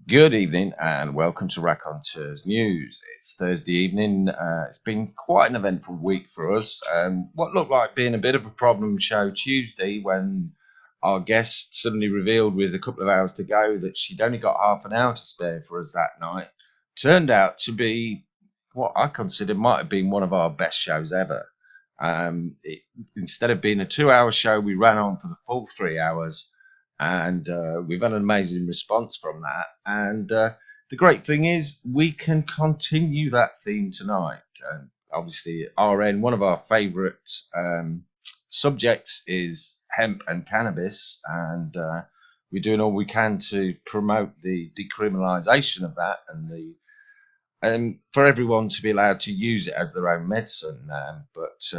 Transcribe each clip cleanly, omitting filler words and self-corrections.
Good evening and welcome to Raconteurs News. It's Thursday evening. It's been quite an eventful week for us. What looked like being a bit of a problem show Tuesday when our guest suddenly revealed with a couple of hours to go that she'd only got half an hour to spare for us that night turned out to be what I consider might have been one of our best shows ever. Instead of being a 2 hour show, we ran on for the full 3 hours and we've had an amazing response from that. And the great thing is, we can continue that theme tonight. And obviously, RN, one of our favourite subjects is hemp and cannabis, and we're doing all we can to promote the decriminalisation of that and for everyone to be allowed to use it as their own medicine. But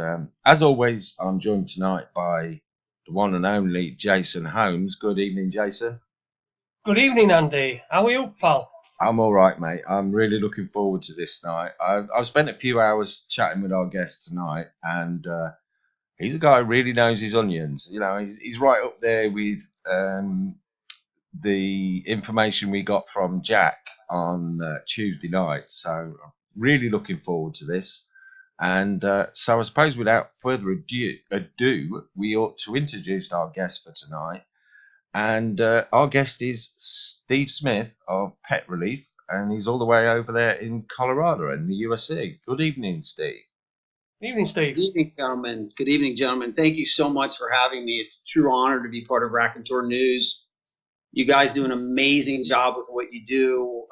as always, I'm joined tonight by the one and only Jason Holmes. Good evening, Jason. Good evening, Andy. How are you, pal? I'm all right, mate. I'm really looking forward to this night. I've spent a few hours chatting with our guest tonight, and he's a guy who really knows his onions. You know, he's right up there with the information we got from Jack on Tuesday night. So I'm really looking forward to this. And so I suppose without further ado, we ought to introduce our guest for tonight. And our guest is Steve Smith of Pet Relief, and he's all the way over there in Colorado in the USA. Good evening, Steve. Evening, Steve. Good evening, gentlemen. Good evening, gentlemen. Thank you so much for having me. It's a true honor to be part of Raconteur News. You guys do an amazing job with what you do.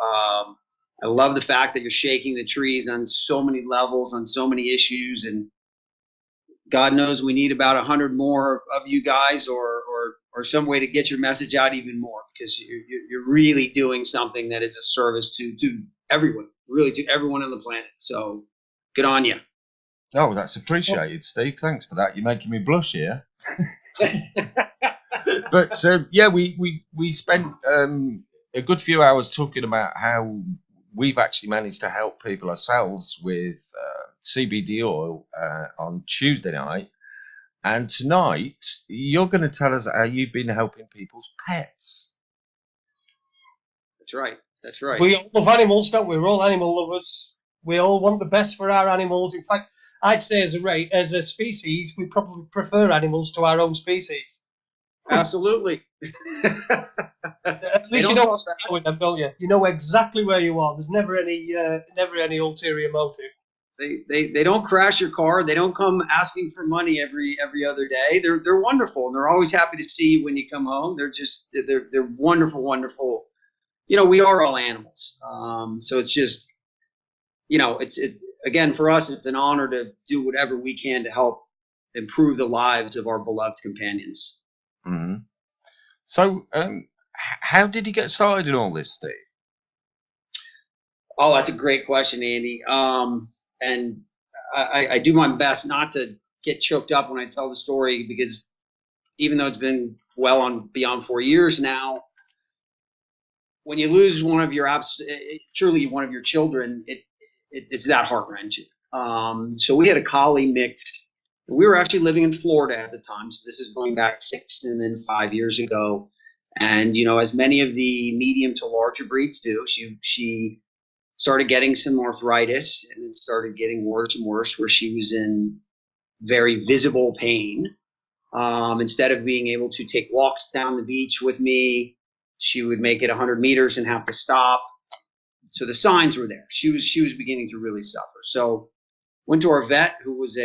I love the fact that you're shaking the trees on so many levels, on so many issues, and God knows we need about 100 more of you guys, or some way to get your message out even more, because you're really doing something that is a service to everyone, really to everyone on the planet. So good on you. Oh, that's appreciated, Steve. Thanks for that. You're making me blush here. But yeah, we spent a good few hours talking about how we've actually managed to help people ourselves with CBD oil on Tuesday night. And tonight, you're going to tell us how you've been helping people's pets. That's right. That's right. We all love animals, don't we? We're all animal lovers. We all want the best for our animals. In fact, I'd say as a species, we probably prefer animals to our own species. Absolutely. At least you know what's going with them, don't you? You know exactly where you are. There's never any ulterior motive. They don't crash your car. They don't come asking for money every other day. They're wonderful, and they're always happy to see you when you come home. They're wonderful, wonderful. You know, we are all animals. So it's just, you know, again, for us, it's an honor to do whatever we can to help improve the lives of our beloved companions. Mm-hmm. So, how did you get started in all this, Steve? Oh, that's a great question, Andy. And I do my best not to get choked up when I tell the story, because even though it's been well on beyond 4 years now, when you lose one of your truly one of your children, it's that heart-wrenching. So we had a collie mix. We were actually living in Florida at the time, so this is going back 6 and then 5 years ago. And, you know, as many of the medium to larger breeds do, she started getting some arthritis, and it started getting worse and worse, where she was in very visible pain. Instead of being able to take walks down the beach with me, she would make it 100 meters and have to stop. So the signs were there. She was beginning to really suffer. So went to our vet, who was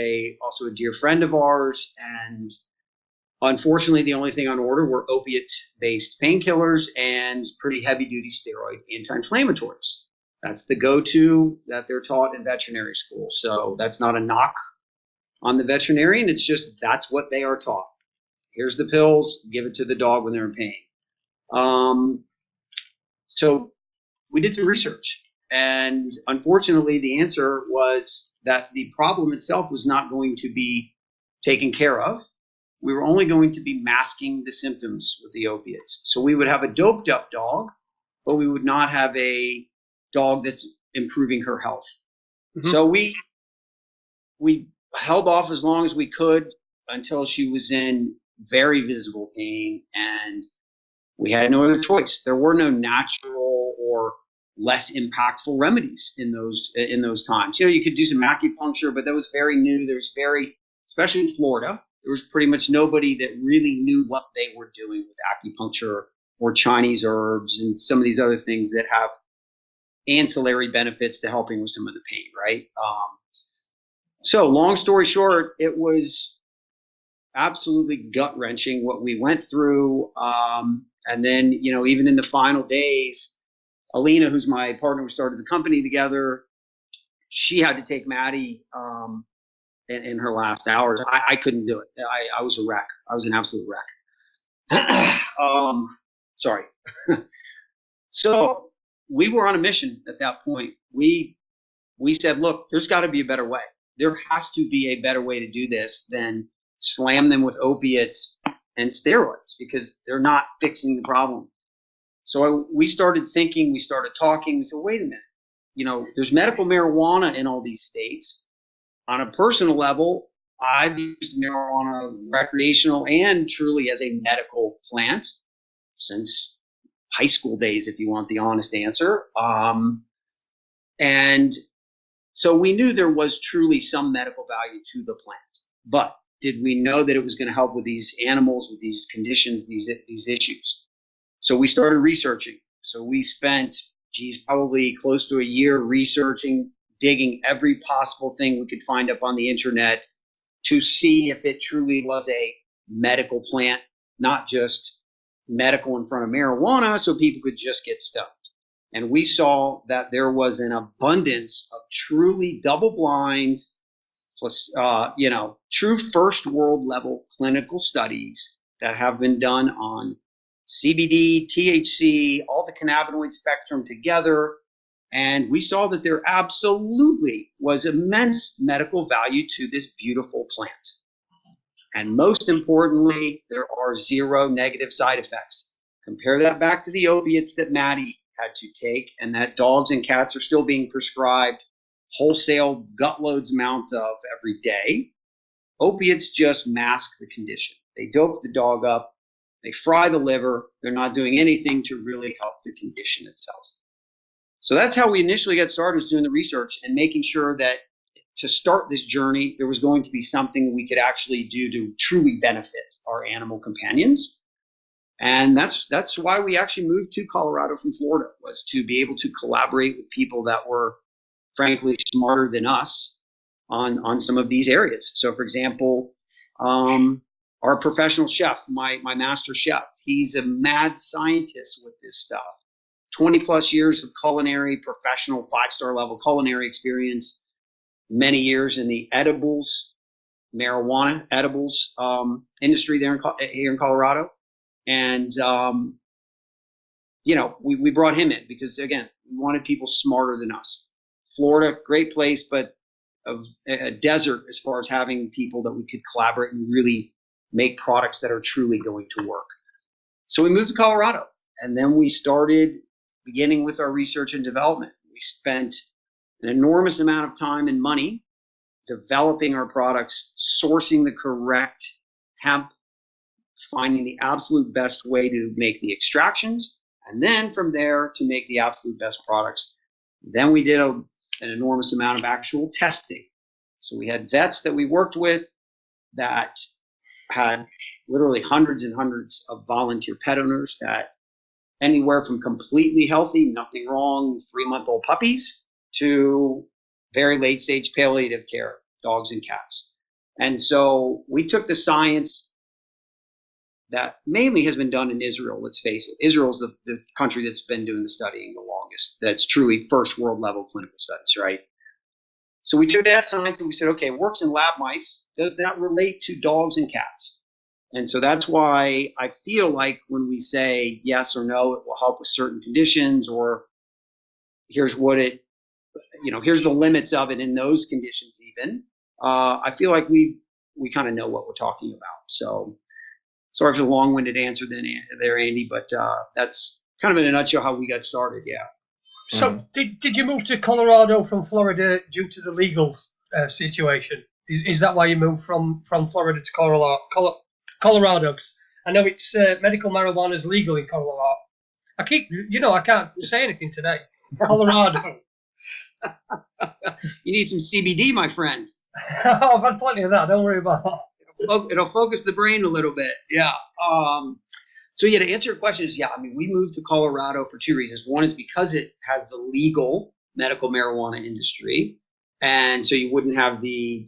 also a dear friend of ours, and unfortunately, the only thing on order were opiate-based painkillers and pretty heavy-duty steroid anti-inflammatories. That's the go-to that they're taught in veterinary school. So that's not a knock on the veterinarian. It's just that's what they are taught. Here's the pills. Give it to the dog when they're in pain. So we did some research. And unfortunately, the answer was that the problem itself was not going to be taken care of. We were only going to be masking the symptoms with the opiates. So we would have a doped up dog, but we would not have a dog that's improving her health. Mm-hmm. So we held off as long as we could until she was in very visible pain, and we had no other choice. There were no natural for less impactful remedies in those times. You could do some acupuncture, but that was very new. Especially in Florida, there was pretty much nobody that really knew what they were doing with acupuncture or Chinese herbs and some of these other things that have ancillary benefits to helping with some of the pain, right? So long story short, it was absolutely gut-wrenching what we went through. And then, even in the final days, Alina, who's my partner, we started the company together, she had to take Maddie in her last hours. I couldn't do it. I was a wreck. I was an absolute wreck. Sorry. So we were on a mission at that point. We said, look, there's got to be a better way. There has to be a better way to do this than slam them with opiates and steroids, because they're not fixing the problem. So we started thinking, we started talking. We said, wait a minute, there's medical marijuana in all these states. On a personal level, I've used marijuana recreational and truly as a medical plant since high school days, if you want the honest answer. And so we knew there was truly some medical value to the plant. But did we know that it was going to help with these animals, with these conditions, these issues? So we started researching. So we spent, probably close to a year researching, digging every possible thing we could find up on the internet to see if it truly was a medical plant, not just medical in front of marijuana so people could just get stoned. And we saw that there was an abundance of truly double-blind, plus, true first world level clinical studies that have been done on CBD, THC, all the cannabinoid spectrum together. And we saw that there absolutely was immense medical value to this beautiful plant. And most importantly, there are zero negative side effects. Compare that back to the opiates that Maddie had to take and that dogs and cats are still being prescribed wholesale gut loads amount of every day. Opiates just mask the condition. They dope the dog up. They fry the liver. They're not doing anything to really help the condition itself. So that's how we initially got started, was doing the research and making sure that to start this journey, there was going to be something we could actually do to truly benefit our animal companions. And that's why we actually moved to Colorado from Florida, was to be able to collaborate with people that were, frankly, smarter than us on some of these areas. So, for example, our professional chef, my master chef, he's a mad scientist with this stuff. 20 plus years of culinary, professional 5-star level culinary experience, many years in the edibles, marijuana edibles industry here in Colorado. And, we brought him in because, again, we wanted people smarter than us. Florida, great place, but a desert as far as having people that we could collaborate and really make products that are truly going to work. So we moved to Colorado, and then we started beginning with our research and development. We spent an enormous amount of time and money developing our products, sourcing the correct hemp, finding the absolute best way to make the extractions, and then from there to make the absolute best products. Then we did an enormous amount of actual testing. So we had vets that we worked with that had literally hundreds and hundreds of volunteer pet owners, that anywhere from completely healthy, nothing wrong, 3-month-old puppies, to very late stage palliative care, dogs and cats. And so we took the science that mainly has been done in Israel, let's face it. Israel's the country that's been doing the studying the longest, that's truly first world level clinical studies, right? So we took that science and we said, okay, it works in lab mice. Does that relate to dogs and cats? And so that's why I feel like when we say yes or no, it will help with certain conditions, or here's what here's the limits of it in those conditions even. I feel like we kind of know what we're talking about. So sorry for the long-winded answer there, Andy, but that's kind of in a nutshell how we got started, yeah. So did you move to Colorado from Florida due to the legal situation? Is that why you moved from Florida to Colorado? 'Cause I know it's medical marijuana is legal in Colorado. I can't say anything today. Colorado. You need some CBD, my friend. I've had plenty of that. Don't worry about that. It'll focus the brain a little bit. Yeah. So yeah, to answer your question is, yeah, I mean, we moved to Colorado for two reasons. One is because it has the legal medical marijuana industry. And so you wouldn't have the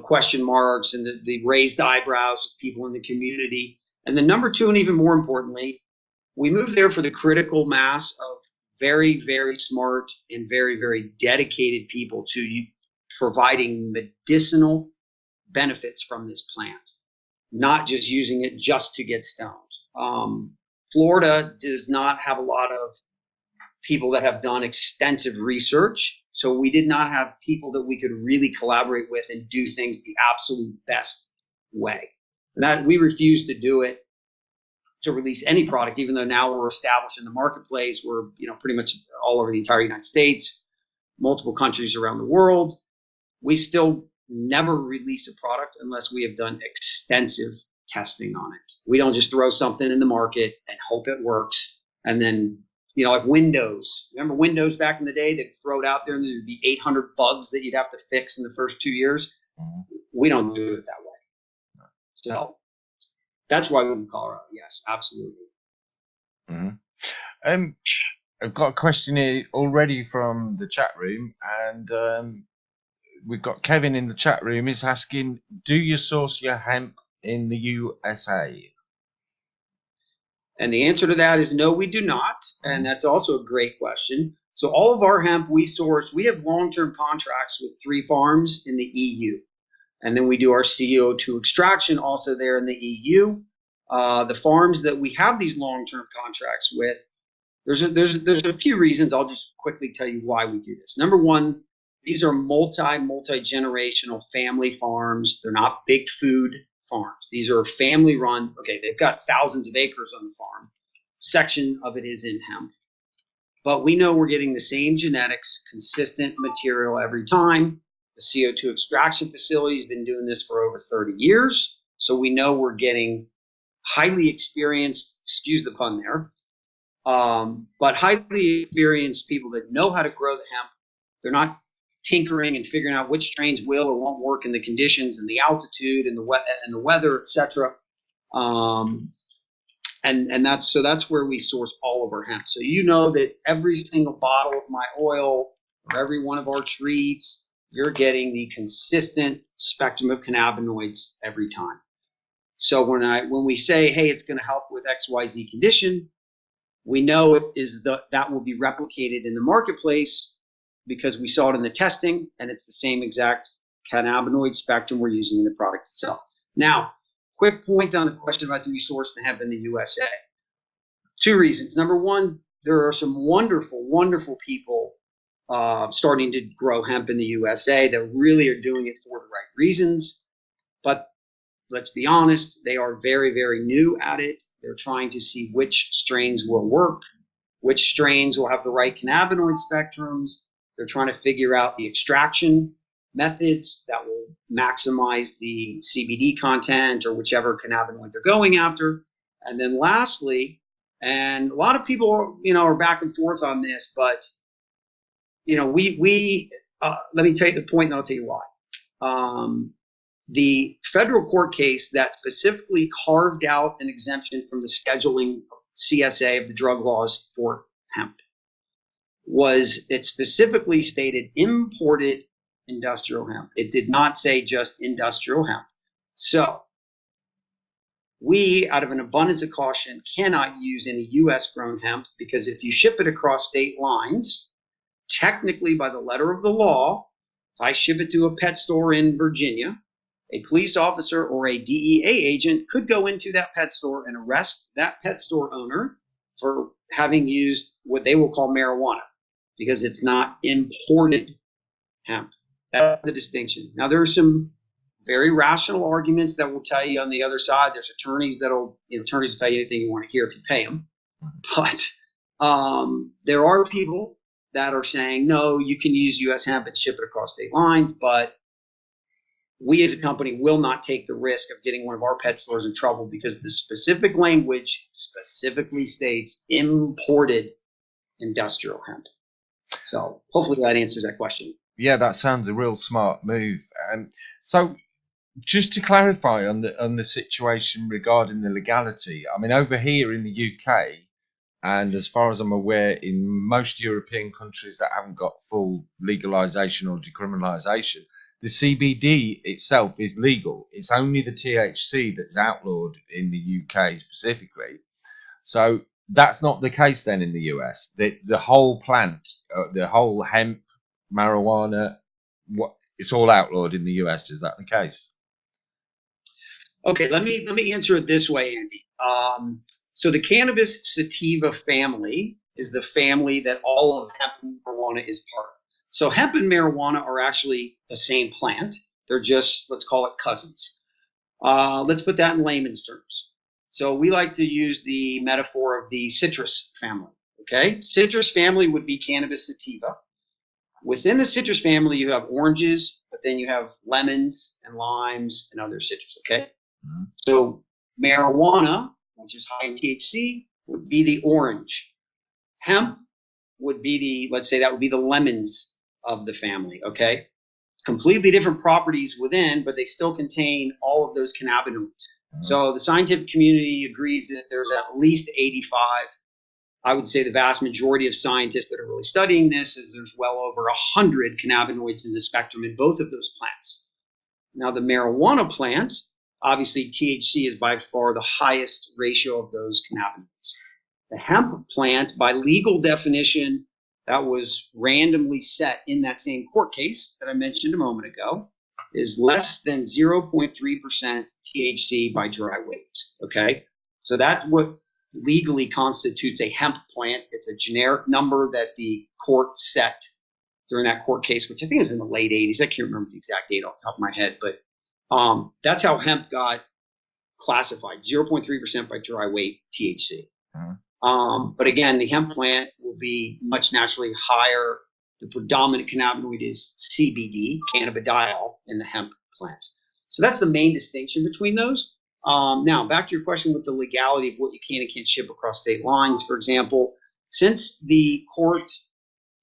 question marks and the raised eyebrows of people in the community. And then number two, and even more importantly, we moved there for the critical mass of very, very smart and very, very dedicated people to providing medicinal benefits from this plant, not just using it just to get stoned. Florida does not have a lot of people that have done extensive research, so we did not have people that we could really collaborate with and do things the absolute best way. And that we refused to do it to release any product, even though now we're established in the marketplace. We're pretty much all over the entire United States, multiple countries around the world. We still never release a product unless we have done extensive testing on it. We don't just throw something in the market and hope it works. And then, like Windows. Remember Windows back in the day? They'd throw it out there and there'd be 800 bugs that you'd have to fix in the first 2 years. We don't do it that way. So that's why we're in Colorado. Yes, absolutely. Mm-hmm. I've got a question here already from the chat room, and we've got Kevin in the chat room. He's asking, do you source your hemp in the USA? And the answer to that is no, we do not. And that's also a great question. So all of our hemp we source, we have long-term contracts with 3 farms in the EU. And then we do our CO2 extraction also there in the EU. The farms that we have these long-term contracts with, there's a few reasons. I'll just quickly tell you why we do this. Number one, these are multi-generational family farms. They're not big food farms. These are family run. Okay, they've got thousands of acres on the farm. Section of it is in hemp. But we know we're getting the same genetics, consistent material every time. The CO2 extraction facility has been doing this for over 30 years. So we know we're getting highly experienced, excuse the pun there, but highly experienced people that know how to grow the hemp. They're not tinkering and figuring out which strains will or won't work in the conditions and the altitude and the weather, etc. And that's where we source all of our hemp. So that every single bottle of my oil or every one of our treats, you're getting the consistent spectrum of cannabinoids every time. So when we say, hey, it's going to help with XYZ condition, we know that will be replicated in the marketplace because we saw it in the testing, and it's the same exact cannabinoid spectrum we're using in the product itself. Now, quick point on the question about do we source the hemp in the USA. 2 reasons. Number one, there are some wonderful, wonderful people starting to grow hemp in the USA that really are doing it for the right reasons. But let's be honest, they are very, very new at it. They're trying to see which strains will work, which strains will have the right cannabinoid spectrums. They're trying to figure out the extraction methods that will maximize the CBD content or whichever cannabinoid they're going after. And then lastly, and a lot of people, are back and forth on this, but let me tell you the point and I'll tell you why. The federal court case that specifically carved out an exemption from the scheduling CSA of the drug laws for hemp it specifically stated imported industrial hemp. It did not say just industrial hemp. So we, out of an abundance of caution, cannot use any U.S. grown hemp because if you ship it across state lines, technically by the letter of the law, if I ship it to a pet store in Virginia, a police officer or a DEA agent could go into that pet store and arrest that pet store owner for having used what they will call marijuana because it's not imported hemp. That's the distinction. Now, there are some very rational arguments that will tell you on the other side. There's attorneys will tell you anything you want to hear if you pay them. But there are people that are saying, no, you can use U.S. hemp and ship it across state lines, but we as a company will not take the risk of getting one of our pet stores in trouble because the specific language specifically states imported industrial hemp. So hopefully that answers that question. Yeah, that sounds a real smart move. So just to clarify on the situation regarding the legality, I mean, over here in the UK, and as far as I'm aware, in most European countries that haven't got full legalization or decriminalization, the CBD itself is legal. It's only the THC that's outlawed in the UK specifically. So that's not the case then in the US. The whole plant, the whole hemp, marijuana, it's all outlawed in the US. Is that the case? Okay, let me answer it this way, Andy. So the cannabis sativa family is the family that all of hemp and marijuana is part of. So hemp and marijuana are actually the same plant. They're just, let's call it cousins. Let's put that in layman's terms. So we like to use the metaphor of the citrus family. Okay, citrus family would be cannabis sativa. Within the citrus family, you have oranges, but then you have lemons and limes and other citrus. Okay, so marijuana, which is high in THC, would be the orange. Hemp would be the, let's say that would be the lemons of the family. Okay, completely different properties within, but they still contain all of those cannabinoids. So the scientific community agrees that there's at least 85. I would say the vast majority of scientists that are really studying this is there's well over 100 cannabinoids in the spectrum in both of those plants. Now the marijuana plant, obviously THC is by far the highest ratio of those cannabinoids. The hemp plant, by legal definition, that was randomly set in that same court case that I mentioned a moment ago, is less than 0.3% THC by dry weight. Okay, so that's what legally constitutes a hemp plant. It's a generic number that the court set during that court case, which I think was in the late 80s. I can't remember the exact date off the top of my head, but that's how hemp got classified, 0.3% by dry weight THC. But again, the hemp plant will be much naturally higher. The predominant cannabinoid is CBD, cannabidiol, in the hemp plant. So that's the main distinction between those. Now, back to your question with the legality of what you can and can't ship across state lines. For example, since the court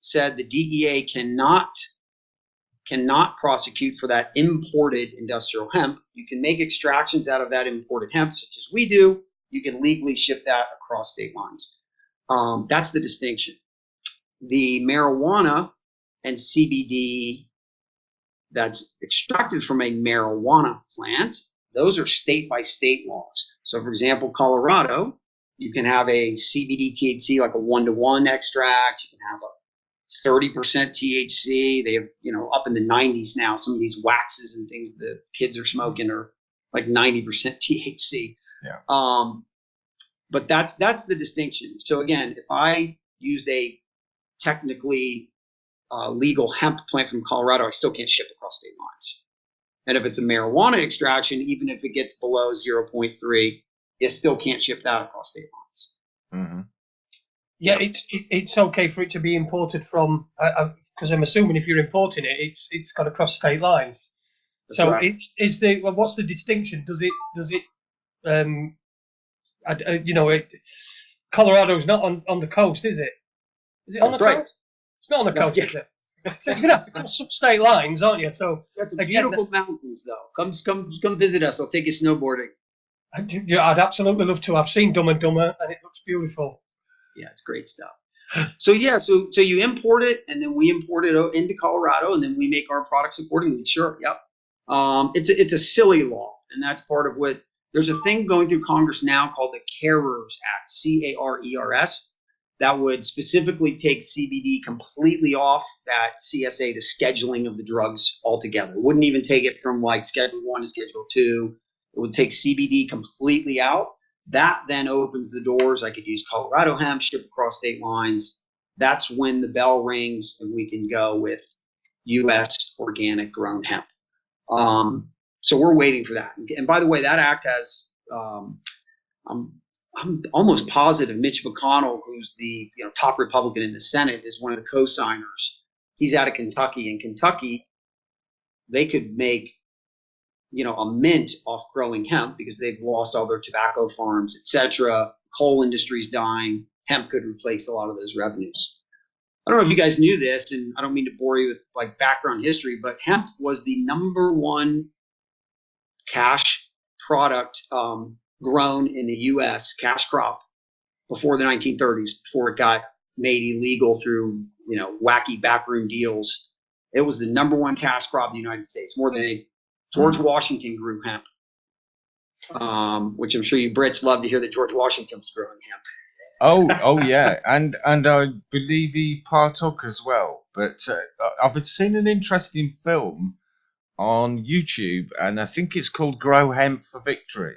said the DEA cannot prosecute for that imported industrial hemp, you can make extractions out of that imported hemp, such as we do. You can legally ship that across state lines. That's the distinction. The marijuana and CBD that's extracted from a marijuana plant, those are state by state laws. So for example, Colorado, you can have a CBD THC, like a 1-to-1 extract. You can have a 30% THC. They have, up in the 90s now, some of these waxes and things the kids are smoking are like 90% THC. Yeah. But that's the distinction. So again, if I used a technically legal hemp plant from Colorado, I still can't ship across state lines. And if it's a marijuana extraction, even if it gets below 0.3, you still can't ship that across state lines. Mm-hmm. Yeah, it's okay for it to be imported from, because I'm assuming if you're importing it, it's got to cross state lines. That's so right. What's the distinction? Does it Colorado's not on the coast, is it? Is it on That's the right. coast? It's not on the coast, yeah. is it? So you're gonna have to cross some state lines, aren't you? So That's beautiful mountains, though. Come visit us. I'll take you snowboarding. I'd absolutely love to. I've seen Dumb and Dumber, and it looks beautiful. Yeah, it's great stuff. So you import it, and then we import it into Colorado, and then we make our products accordingly. Sure, yep. It's a silly law, and that's part of what. There's a thing going through Congress now called the CARES Act, CARES, that would specifically take CBD completely off that CSA, the scheduling of the drugs altogether. It wouldn't even take it from like Schedule 1 to Schedule 2. It would take CBD completely out. That then opens the doors. I could use Colorado hemp, ship across state lines. That's when the bell rings and we can go with U.S. organic grown hemp. So we're waiting for that. And by the way, that act has, I'm almost positive Mitch McConnell, who's the top Republican in the Senate, is one of the co-signers. He's out of Kentucky. In Kentucky, they could make a mint off growing hemp because they've lost all their tobacco farms, etc. Coal industry's dying. Hemp could replace a lot of those revenues. I don't know if you guys knew this, and I don't mean to bore you with like background history, but hemp was the number one cash product grown in the U.S. cash crop before the 1930s, before it got made illegal through wacky backroom deals. It was the number one cash crop in the United States, more than anything. George Washington grew hemp, which I'm sure you Brits love to hear that George Washington was growing hemp. Oh yeah, and I believe he partook as well. But I've seen an interesting film on YouTube, and I think it's called "Grow Hemp for Victory."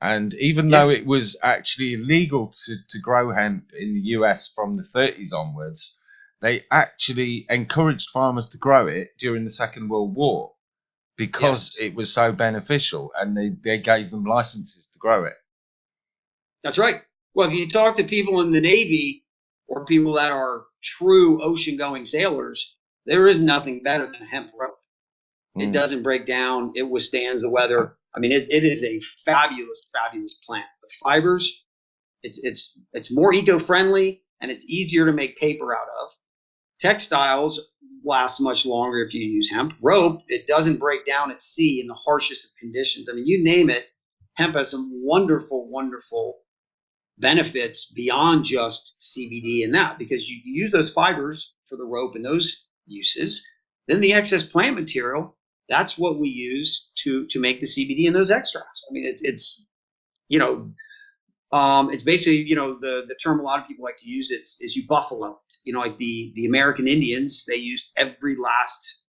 And even though it was actually illegal to grow hemp in the US from the 30s onwards, they actually encouraged farmers to grow it during the Second World War because it was so beneficial, and they gave them licenses to grow it. That's right. Well, if you talk to people in the Navy or people that are true ocean-going sailors, there is nothing better than a hemp rope. It doesn't break down. It withstands the weather. I mean, it is a fabulous, fabulous plant. The fibers, it's more eco-friendly, and it's easier to make paper out of. Textiles last much longer if you use hemp. Rope, it doesn't break down at sea in the harshest of conditions. I mean, you name it, hemp has some wonderful, wonderful benefits beyond just CBD and that, because you use those fibers for the rope and those uses. Then the excess plant material, that's what we use to make the CBD and those extracts. I mean, it's basically, the term a lot of people like to use is you buffalo it. Like the American Indians, they used every last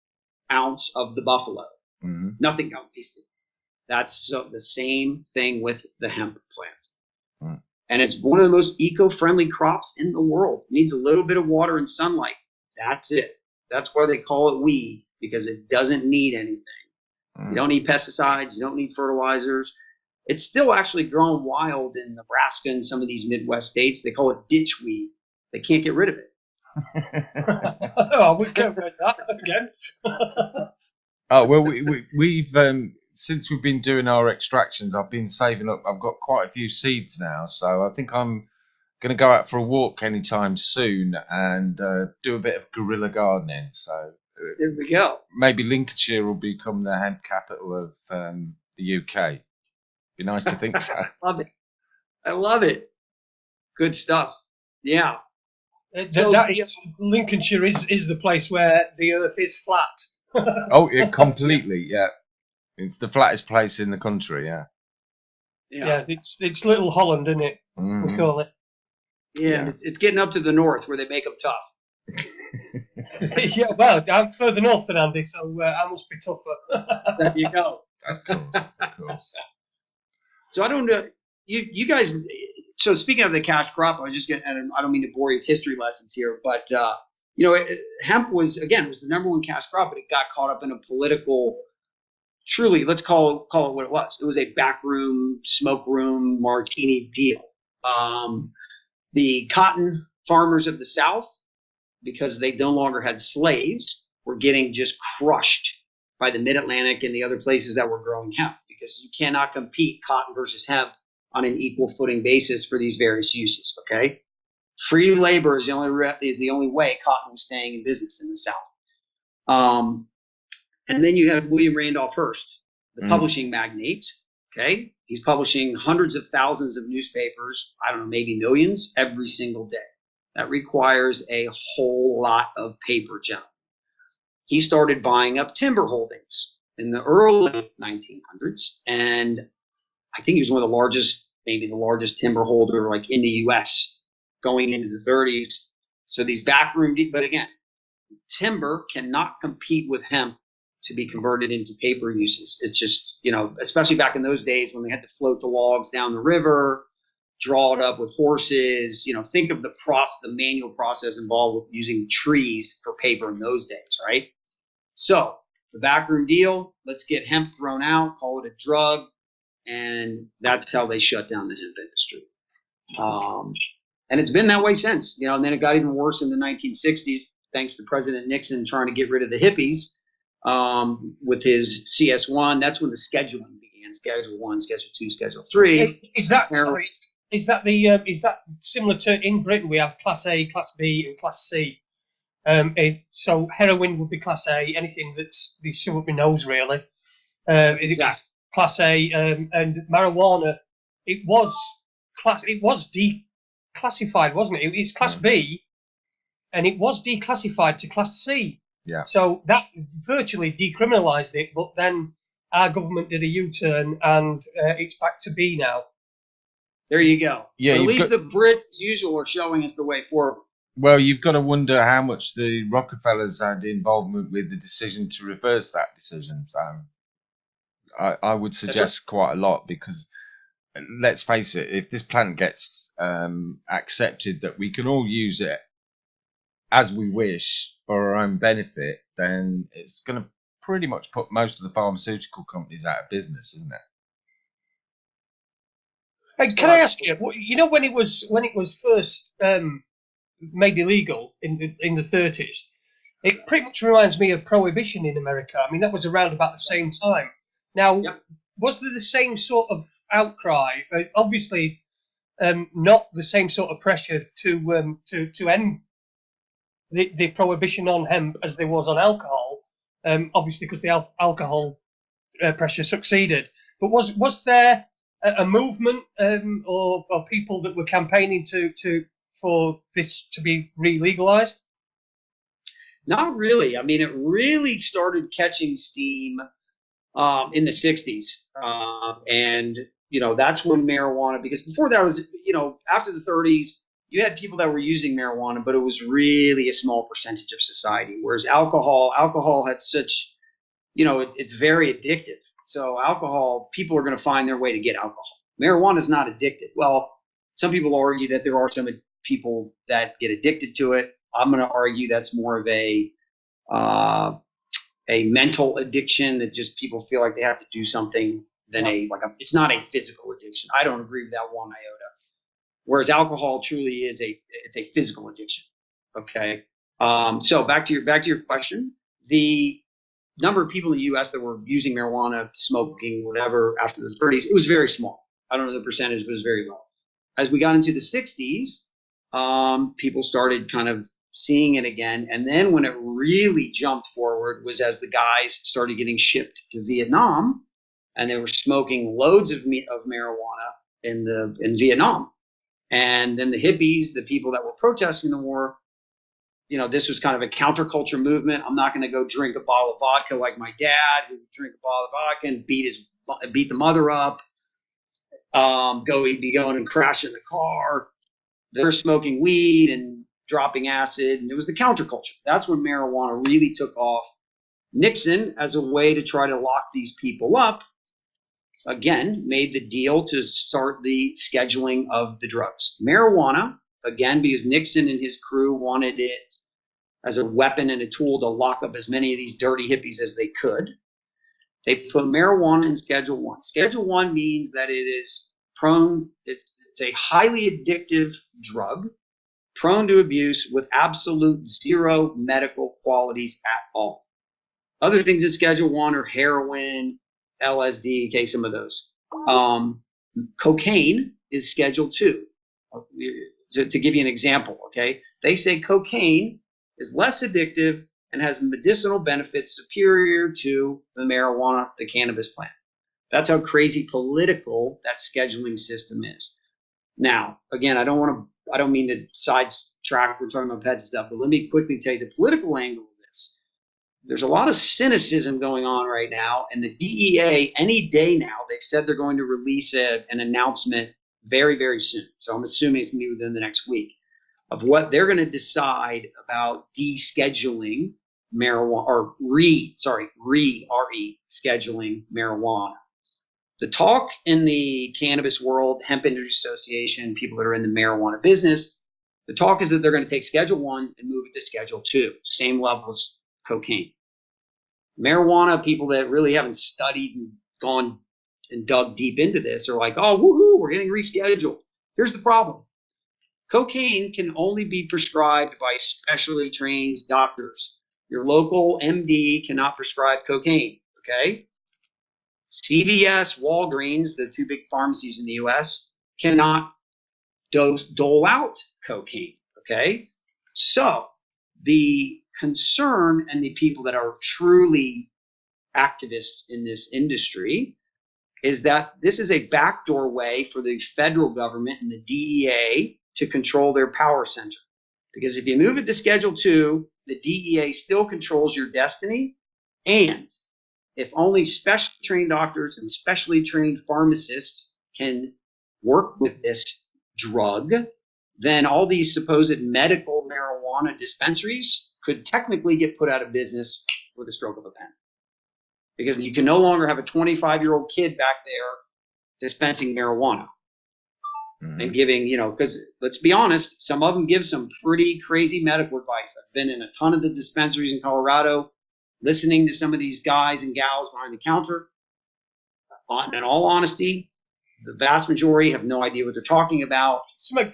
ounce of the buffalo. Mm-hmm. Nothing got wasted. That's the same thing with the hemp plant. Mm. And it's one of the most eco-friendly crops in the world. It needs a little bit of water and sunlight. That's it. That's why they call it weed, because it doesn't need anything. You don't need pesticides. You don't need fertilizers. It's still actually grown wild in Nebraska and some of these Midwest states. They call it ditch weed. They can't get rid of it. Oh, we can't read that again. Oh, well, we've since we've been doing our extractions, I've been saving up. I've got quite a few seeds now, so I think I'm going to go out for a walk anytime soon and do a bit of guerrilla gardening. So there we go. Maybe Lincolnshire will become the hemp capital of the UK. Be nice to think so. I love it. Good stuff. Yeah. Lincolnshire is the place where the earth is flat. Oh, yeah, completely. Yeah, it's the flattest place in the country. Yeah. Yeah, it's Little Holland, isn't it? We call it. Yeah, and it's getting up to the north where they make them tough. Yeah, well, I'm further north than Andy, so I must be tougher. There you go. Of course. So I don't know, you guys. So speaking of the cash crop, I was just and I don't mean to bore you with history lessons here, but hemp was the number one cash crop, but it got caught up in a political. Truly, let's call it what it was. It was a backroom, smoke room, martini deal. The cotton farmers of the South, because they no longer had slaves, were getting just crushed by the Mid-Atlantic and the other places that were growing hemp, because you cannot compete cotton versus hemp on an equal footing basis for these various uses. Okay, free labor is the only way cotton was staying in business in the South. And then you have William Randolph Hearst, the publishing magnate. Okay, he's publishing hundreds of thousands of newspapers, I don't know, maybe millions every single day. That requires a whole lot of paper, John. He started buying up timber holdings in the early 1900s, and I think he was one of the largest, maybe the largest timber holder like in the U.S. going into the 30s. So these backroom, but again, timber cannot compete with hemp to be converted into paper uses. It's just, especially back in those days when they had to float the logs down the river, draw it up with horses. Think of the manual process involved with using trees for paper in those days, right? So the backroom deal, let's get hemp thrown out, call it a drug, and that's how they shut down the hemp industry. And it's been that way since, and then it got even worse in the 1960s, thanks to President Nixon trying to get rid of the hippies. with his CS1. That's when the scheduling began: Schedule 1, Schedule 2, Schedule 3. Is that is that similar to in Britain? We have Class A, Class B, and Class C. So heroin would be Class A. Anything that's be shoved up your nose, really. It's Class A, and marijuana. It was declassified, wasn't it? It's Class B, and it was declassified to Class C. Yeah. So that virtually decriminalised it, but then our government did a U-turn, and it's back to B now. There you go. Yeah, at least the Brits, as usual, are showing us the way forward. Well, you've got to wonder how much the Rockefellers had involvement with the decision to reverse that decision. So I would suggest quite a lot, because let's face it, if this plant gets accepted that we can all use it as we wish for our own benefit, then it's going to pretty much put most of the pharmaceutical companies out of business, isn't it? Hey, can I ask you? You know, when it was first made illegal in the 30s, it pretty much reminds me of prohibition in America. I mean, that was around about the same time. Now, was there the same sort of outcry? Obviously, not the same sort of pressure to end the prohibition on hemp as there was on alcohol. Obviously, because the alcohol pressure succeeded. But was there a movement or people that were campaigning for this to be re-legalized? Not really. I mean, it really started catching steam in the 60s. And, that's when marijuana, because before that was, after the 30s, you had people that were using marijuana, but it was really a small percentage of society. Whereas alcohol had such, it's very addictive. So alcohol, people are going to find their way to get alcohol. Marijuana is not addictive. Well, some people argue that there are some people that get addicted to it. I'm going to argue that's more of a mental addiction, that just people feel like they have to do something than it's not a physical addiction. I don't agree with that one iota. Whereas alcohol truly is it's a physical addiction. Okay. So back to your question, the number of people in the U.S. that were using marijuana, smoking, whatever, after the 30s, it was very small. I don't know the percentage, but it was very low. As we got into the 60s, people started kind of seeing it again. And then when it really jumped forward was as the guys started getting shipped to Vietnam, and they were smoking loads of marijuana in Vietnam. And then the hippies, the people that were protesting the war, this was kind of a counterculture movement. I'm not going to go drink a bottle of vodka like my dad, who would drink a bottle of vodka and beat the mother up. He'd be going and crashing the car. They're smoking weed and dropping acid, and it was the counterculture. That's when marijuana really took off. Nixon, as a way to try to lock these people up, again, made the deal to start the scheduling of the drugs. Marijuana, again, because Nixon and his crew wanted it as a weapon and a tool to lock up as many of these dirty hippies as they could. They put marijuana in Schedule 1. Schedule 1 means that it is prone, it's a highly addictive drug, prone to abuse with absolute zero medical qualities at all. Other things in Schedule 1 are heroin, LSD, okay, some of those. Cocaine is Schedule 2. To give you an example, okay, they say cocaine is less addictive and has medicinal benefits superior to the marijuana, the cannabis plant. That's how crazy political that scheduling system is. Now, again, I don't mean to sidetrack. We're talking about pet stuff, but let me quickly tell you the political angle of this. There's a lot of cynicism going on right now, and the DEA, any day now, they've said they're going to release an announcement very, very soon. So I'm assuming it's going to be within the next week of what they're going to decide about descheduling marijuana, or scheduling marijuana. The talk in the cannabis world, hemp industry association, people that are in the marijuana business, the talk is that they're going to take Schedule 1 and move it to Schedule 2, same level as cocaine. Marijuana, people that really haven't studied and gone and dug deep into this are like, oh, woohoo, we're getting rescheduled. Here's the problem. Cocaine can only be prescribed by specially trained doctors. Your local MD cannot prescribe cocaine, okay? CVS, Walgreens, the two big pharmacies in the US, cannot dole out cocaine, okay? So the concern, and the people that are truly activists in this industry, is that this is a backdoor way for the federal government and the DEA to control their power center. Because if you move it to Schedule 2, the DEA still controls your destiny. And if only specially trained doctors and specially trained pharmacists can work with this drug, then all these supposed medical marijuana dispensaries could technically get put out of business with a stroke of a pen. Because you can no longer have a 25-year-old kid back there dispensing marijuana and giving, because let's be honest, some of them give some pretty crazy medical advice. I've been in a ton of the dispensaries in Colorado, listening to some of these guys and gals behind the counter. In all honesty, the vast majority have no idea what they're talking about.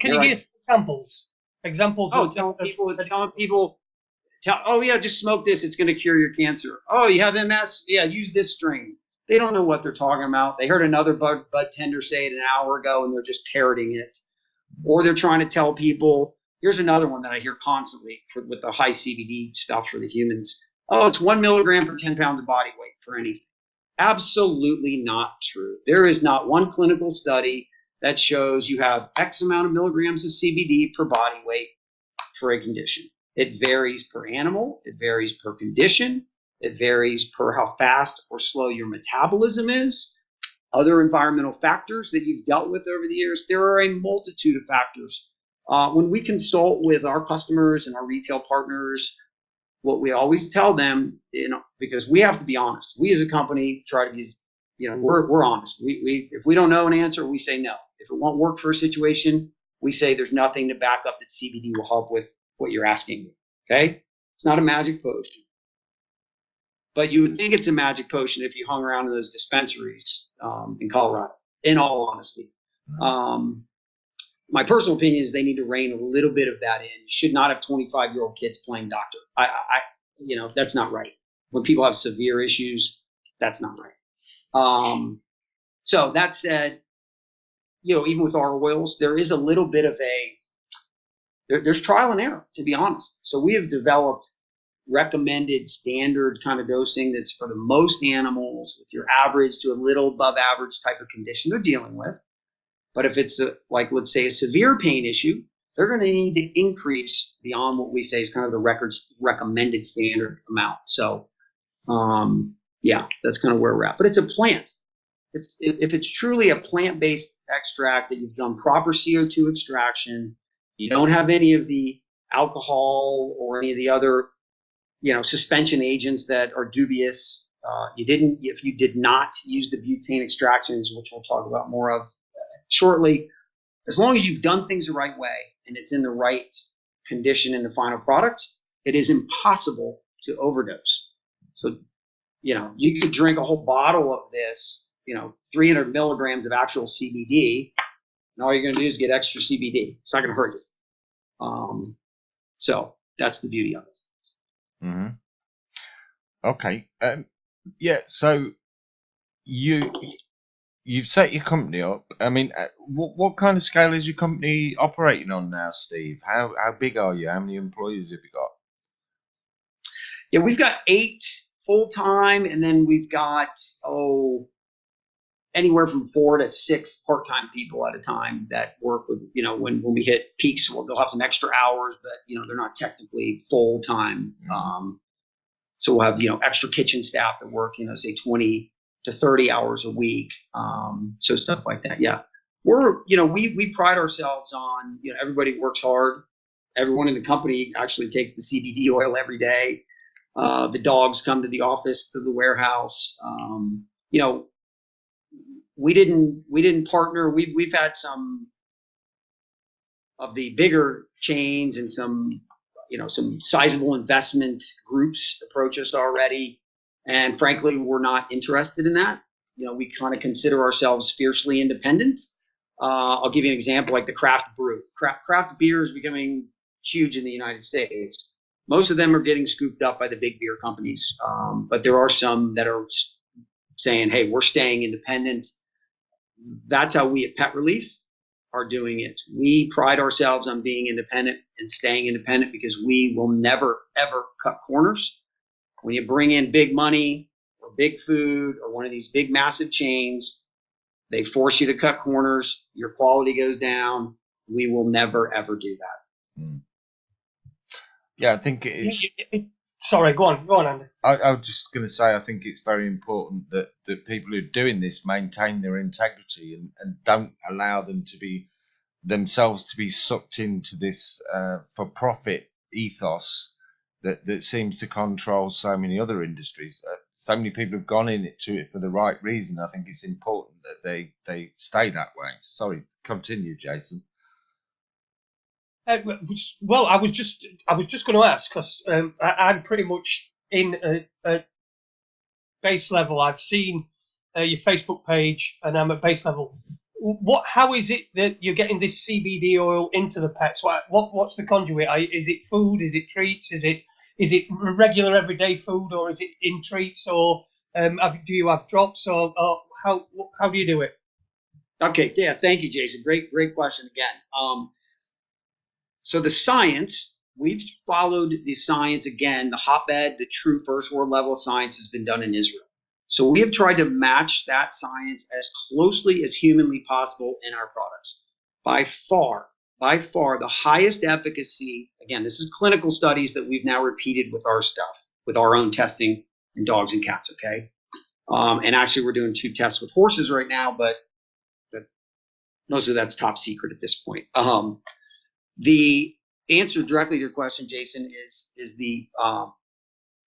Can you give examples? Telling people, oh yeah, just smoke this, it's going to cure your cancer. Oh, you have MS? Yeah, use this strain. They don't know what they're talking about. They heard another bud tender say it an hour ago, and they're just parroting it. Or they're trying to tell people, here's another one that I hear constantly with the high CBD stuff for the humans. Oh, it's 1 milligram per 10 pounds of body weight for anything. Absolutely not true. There is not one clinical study that shows you have X amount of milligrams of CBD per body weight for a condition. It varies per animal. It varies per condition. It varies per how fast or slow your metabolism is. Other environmental factors that you've dealt with over the years. There are a multitude of factors. When we consult with our customers and our retail partners, what we always tell them, because we have to be honest. We as a company try to be, we're honest. If we don't know an answer, we say no. If it won't work for a situation, we say there's nothing to back up that CBD will help with what you're asking me. Okay? It's not a magic potion. But you would think it's a magic potion if you hung around in those dispensaries in Colorado, in all honesty. My personal opinion is they need to rein a little bit of that in. You should not have 25-year-old kids playing doctor. That's not right. When people have severe issues, that's not right. So that said, even with our oils, there is a little bit of there's trial and error, to be honest. So we have developed recommended standard kind of dosing that's for the most animals with your average to a little above average type of condition they're dealing with. But if it's let's say a severe pain issue, they're going to need to increase beyond what we say is kind of the recommended standard amount. So, that's kind of where we're at. But it's a plant. If it's truly a plant-based extract that you've done proper CO2 extraction, you don't have any of the alcohol or any of the other suspension agents that are dubious. If you did not use the butane extractions, which we'll talk about more of shortly, as long as you've done things the right way and it's in the right condition in the final product, it is impossible to overdose. So, you could drink a whole bottle of this, 300 milligrams of actual CBD, and all you're going to do is get extra CBD. It's not going to hurt you. So that's the beauty of it. Mm-hmm. Okay. So you've set your company up. I mean, what kind of scale is your company operating on now, Steve? How big are you? How many employees have you got? Yeah, we've got 8 full-time, and then we've got anywhere from 4 to 6 part-time people at a time that work with, when we hit peaks, they'll have some extra hours, but they're not technically full-time. So we'll have extra kitchen staff that work say 20 to 30 hours a week. So stuff like that. Yeah, we pride ourselves on everybody works hard. Everyone in the company actually takes the CBD oil every day. The dogs come to the office, to the warehouse. We didn't partner. We've had some of the bigger chains and some sizable investment groups approach us already, and frankly, we're not interested in that. We kind of consider ourselves fiercely independent. I'll give you an example, like the craft brew. Craft beer is becoming huge in the United States. Most of them are getting scooped up by the big beer companies, but there are some that are saying, hey, we're staying independent. That's how we at Pet Relief are doing it. We pride ourselves on being independent and staying independent because we will never, ever cut corners. When you bring in big money or big food or one of these big, massive chains, they force you to cut corners. Your quality goes down. We will never, ever do that. Mm. Yeah, I think it is. Sorry, go on, Andy. I was just going to say, I think it's very important that people who are doing this maintain their integrity and don't allow them to be themselves to be sucked into this for-profit ethos that seems to control so many other industries. So many people have gone into it for the right reason. I think it's important that they stay that way. Sorry, continue, Jason. Well, I was just going to ask because I'm pretty much in a base level. I've seen your Facebook page, and I'm at base level. How is it that you're getting this CBD oil into the pets? What's the conduit? Is it food? Is it treats? Is it regular everyday food, or is it in treats, or do you have drops, or how do you do it? Okay, yeah, thank you, Jason. Great question again. So the science, we've followed the science again. The hotbed, the true first world level of science has been done in Israel. So we have tried to match that science as closely as humanly possible in our products. By far, the highest efficacy, again, this is clinical studies that we've now repeated with our stuff, with our own testing in dogs and cats, okay? And actually, we're doing 2 tests with horses right now, but most of that's top secret at this point. The answer directly to your question, Jason, is the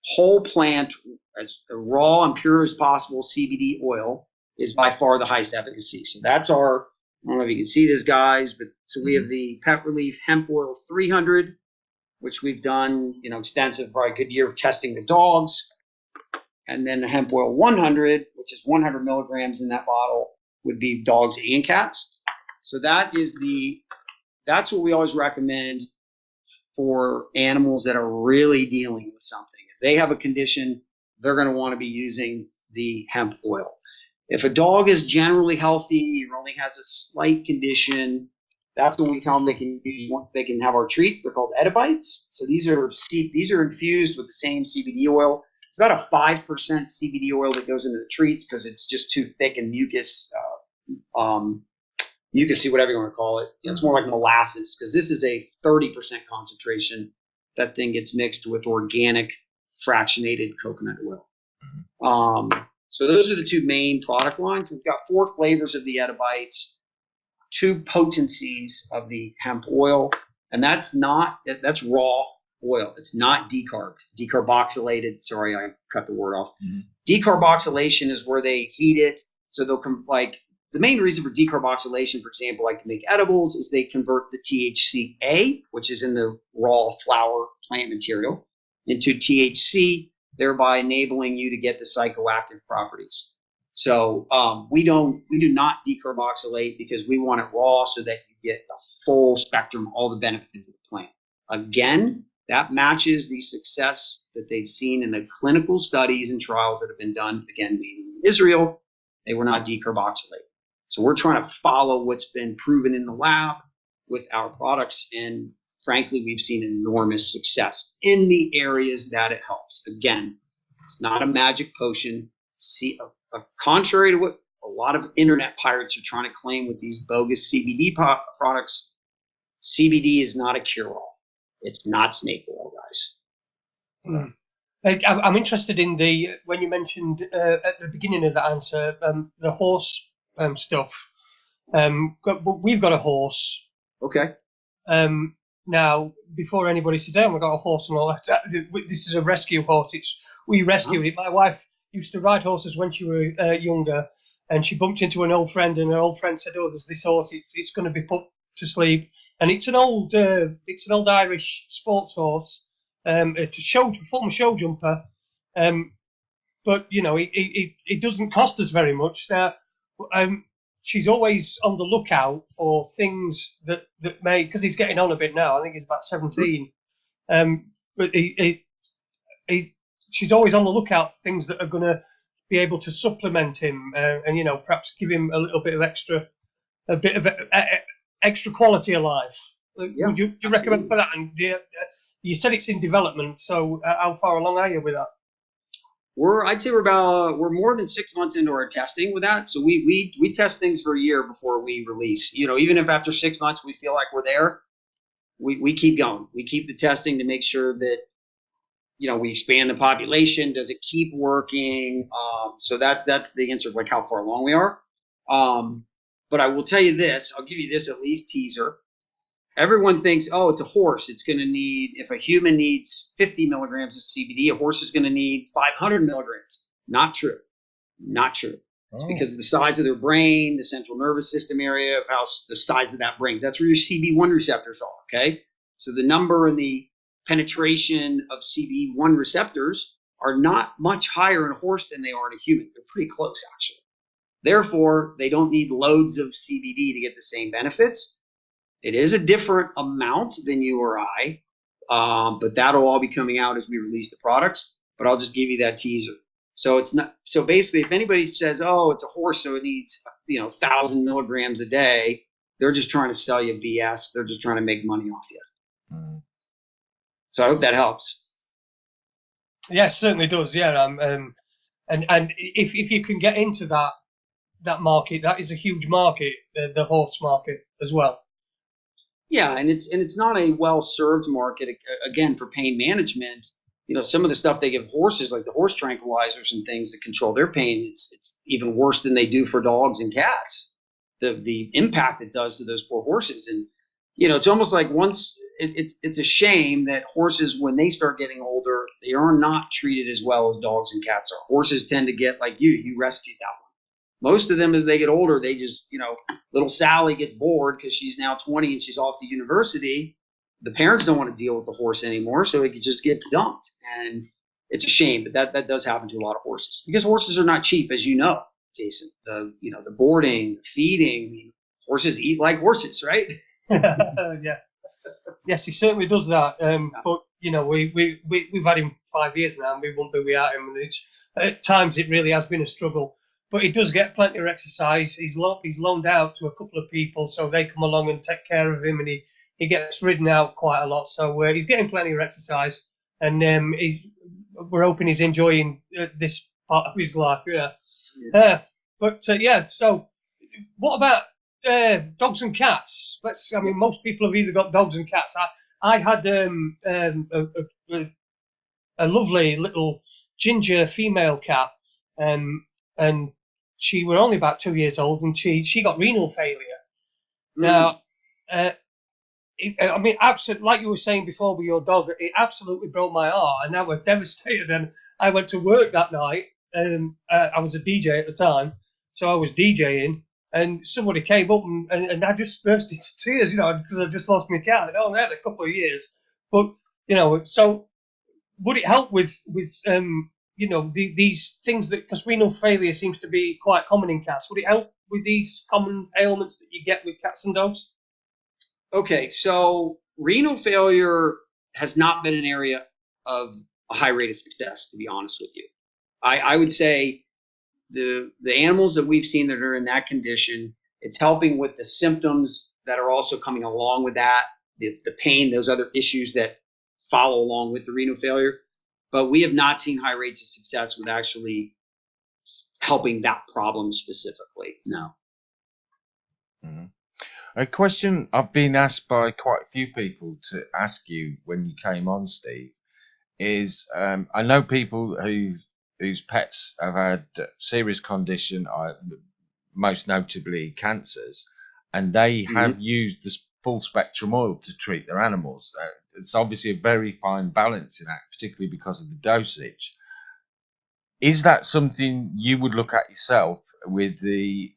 whole plant, as raw and pure as possible CBD oil is by far the highest efficacy. So that's our, I don't know if you can see this, guys, but so we have the Pet Relief Hemp Oil 300, which we've done, extensive, probably a good year of testing the dogs. And then the Hemp Oil 100, which is 100 milligrams in that bottle, would be dogs and cats. So that's what we always recommend for animals that are really dealing with something. If they have a condition, they're going to want to be using the hemp oil. If a dog is generally healthy or only has a slight condition, that's when we tell them they can have our treats. They're called edibites. So these are infused with the same CBD oil. It's about a 5% CBD oil that goes into the treats because it's just too thick and mucus. You can see whatever you want to call it. It's more like molasses because this is a 30% concentration. That thing gets mixed with organic fractionated coconut oil. So those are the 2 main product lines. We've got 4 flavors of the edibites, 2 potencies of the hemp oil, and that's raw oil. It's not decarboxylated. Sorry, I cut the word off. Mm-hmm. Decarboxylation is where they heat it. So they'll the main reason for decarboxylation, for example, like to make edibles, is they convert the THCA, which is in the raw flower plant material, into THC, thereby enabling you to get the psychoactive properties. So we do not decarboxylate because we want it raw so that you get the full spectrum, all the benefits of the plant. Again, that matches the success that they've seen in the clinical studies and trials that have been done, again, mainly in Israel. They were not decarboxylated. So we're trying to follow what's been proven in the lab with our products. And frankly, we've seen enormous success in the areas that it helps. Again, it's not a magic potion. Contrary to what a lot of internet pirates are trying to claim with these bogus CBD products, CBD is not a cure-all. It's not snake oil, guys. I'm interested in when you mentioned at the beginning of the answer, the horse stuff. We've got a horse. Okay. Now, before anybody says, "Oh, we've got a horse and all that," this is a rescue horse. We rescued it. My wife used to ride horses when she was younger, and she bumped into an old friend, and her old friend said, "Oh, there's this horse. It's going to be put to sleep," and it's an old Irish sports horse. It's a former show jumper, but it doesn't cost us very much. Now, she's always on the lookout for things that may, because he's getting on a bit now. I think he's about 17. but she's always on the lookout for things that are going to be able to supplement him, and perhaps give him a little bit of extra quality of life. Yeah, Would you recommend for that? And you said it's in development, so how far along are you with that? I'd say we're more than 6 months into our testing with that. So we test things for a year before we release. Even if after 6 months we feel like we're there, we keep going. We keep the testing to make sure that we expand the population. Does it keep working? So that's the answer of like how far along we are. But I will tell you this. I'll give you this at least teaser. Everyone thinks, oh, it's a horse. It's going to need, if a human needs 50 milligrams of CBD, a horse is going to need 500 milligrams. Not true. Not true. It's because of the size of their brain, the central nervous system area, of how the size of that brain. That's where your CB1 receptors are, okay? So the number and the penetration of CB1 receptors are not much higher in a horse than they are in a human. They're pretty close, actually. Therefore, they don't need loads of CBD to get the same benefits. It is a different amount than you or I, but that'll all be coming out as we release the products. But I'll just give you that teaser. So it's not. So basically, if anybody says, "Oh, it's a horse, so it needs 1,000 milligrams a day," they're just trying to sell you BS. They're just trying to make money off you. Mm. So I hope that helps. Yeah, it certainly does. Yeah, and if you can get into that market, that is a huge market, the horse market as well. Yeah, and it's not a well-served market, again, for pain management. Some of the stuff they give horses, like the horse tranquilizers and things that control their pain, it's even worse than they do for dogs and cats. The impact it does to those poor horses. And it's almost like it's a shame that horses, when they start getting older, they are not treated as well as dogs and cats are. Horses tend to get like you rescued that one. Most of them, as they get older, they just, little Sally gets bored because she's now 20 and she's off to university. The parents don't want to deal with the horse anymore, so it just gets dumped. And it's a shame, but that does happen to a lot of horses because horses are not cheap, as you know, Jason. The boarding, the feeding, horses eat like horses, right? Yeah. Yes, he certainly does that. But we've had him 5 years now, and we won't be without him. And at times it really has been a struggle. But he does get plenty of exercise. He's loaned out to a couple of people, so they come along and take care of him, and he gets ridden out quite a lot. So he's getting plenty of exercise, and we're hoping he's enjoying this part of his life. Yeah. So what about dogs and cats? Most people have either got dogs and cats. I had a lovely little ginger female cat, and she were only about 2 years old, and she got renal failure. Now, absolutely, like you were saying before with your dog, it absolutely broke my heart, and I was devastated. And I went to work that night, and I was a DJ at the time, so I was DJing, and somebody came up, and I just burst into tears, because I just lost my cat. I only had a couple of years, but so would it help with these things because renal failure seems to be quite common in cats? Would it help with these common ailments that you get with cats and dogs? Okay, so renal failure has not been an area of a high rate of success, to be honest with you. I would say the animals that we've seen that are in that condition, it's helping with the symptoms that are also coming along with that, the pain, those other issues that follow along with the renal failure. But we have not seen high rates of success with actually helping that problem specifically. No. Mm-hmm. A question I've been asked by quite a few people to ask you when you came on, Steve, is I know people whose pets have had serious condition, most notably cancers, and they have used the full spectrum oil to treat their animals. It's obviously a very fine balance in that, particularly because of the dosage. Is that something you would look at yourself with the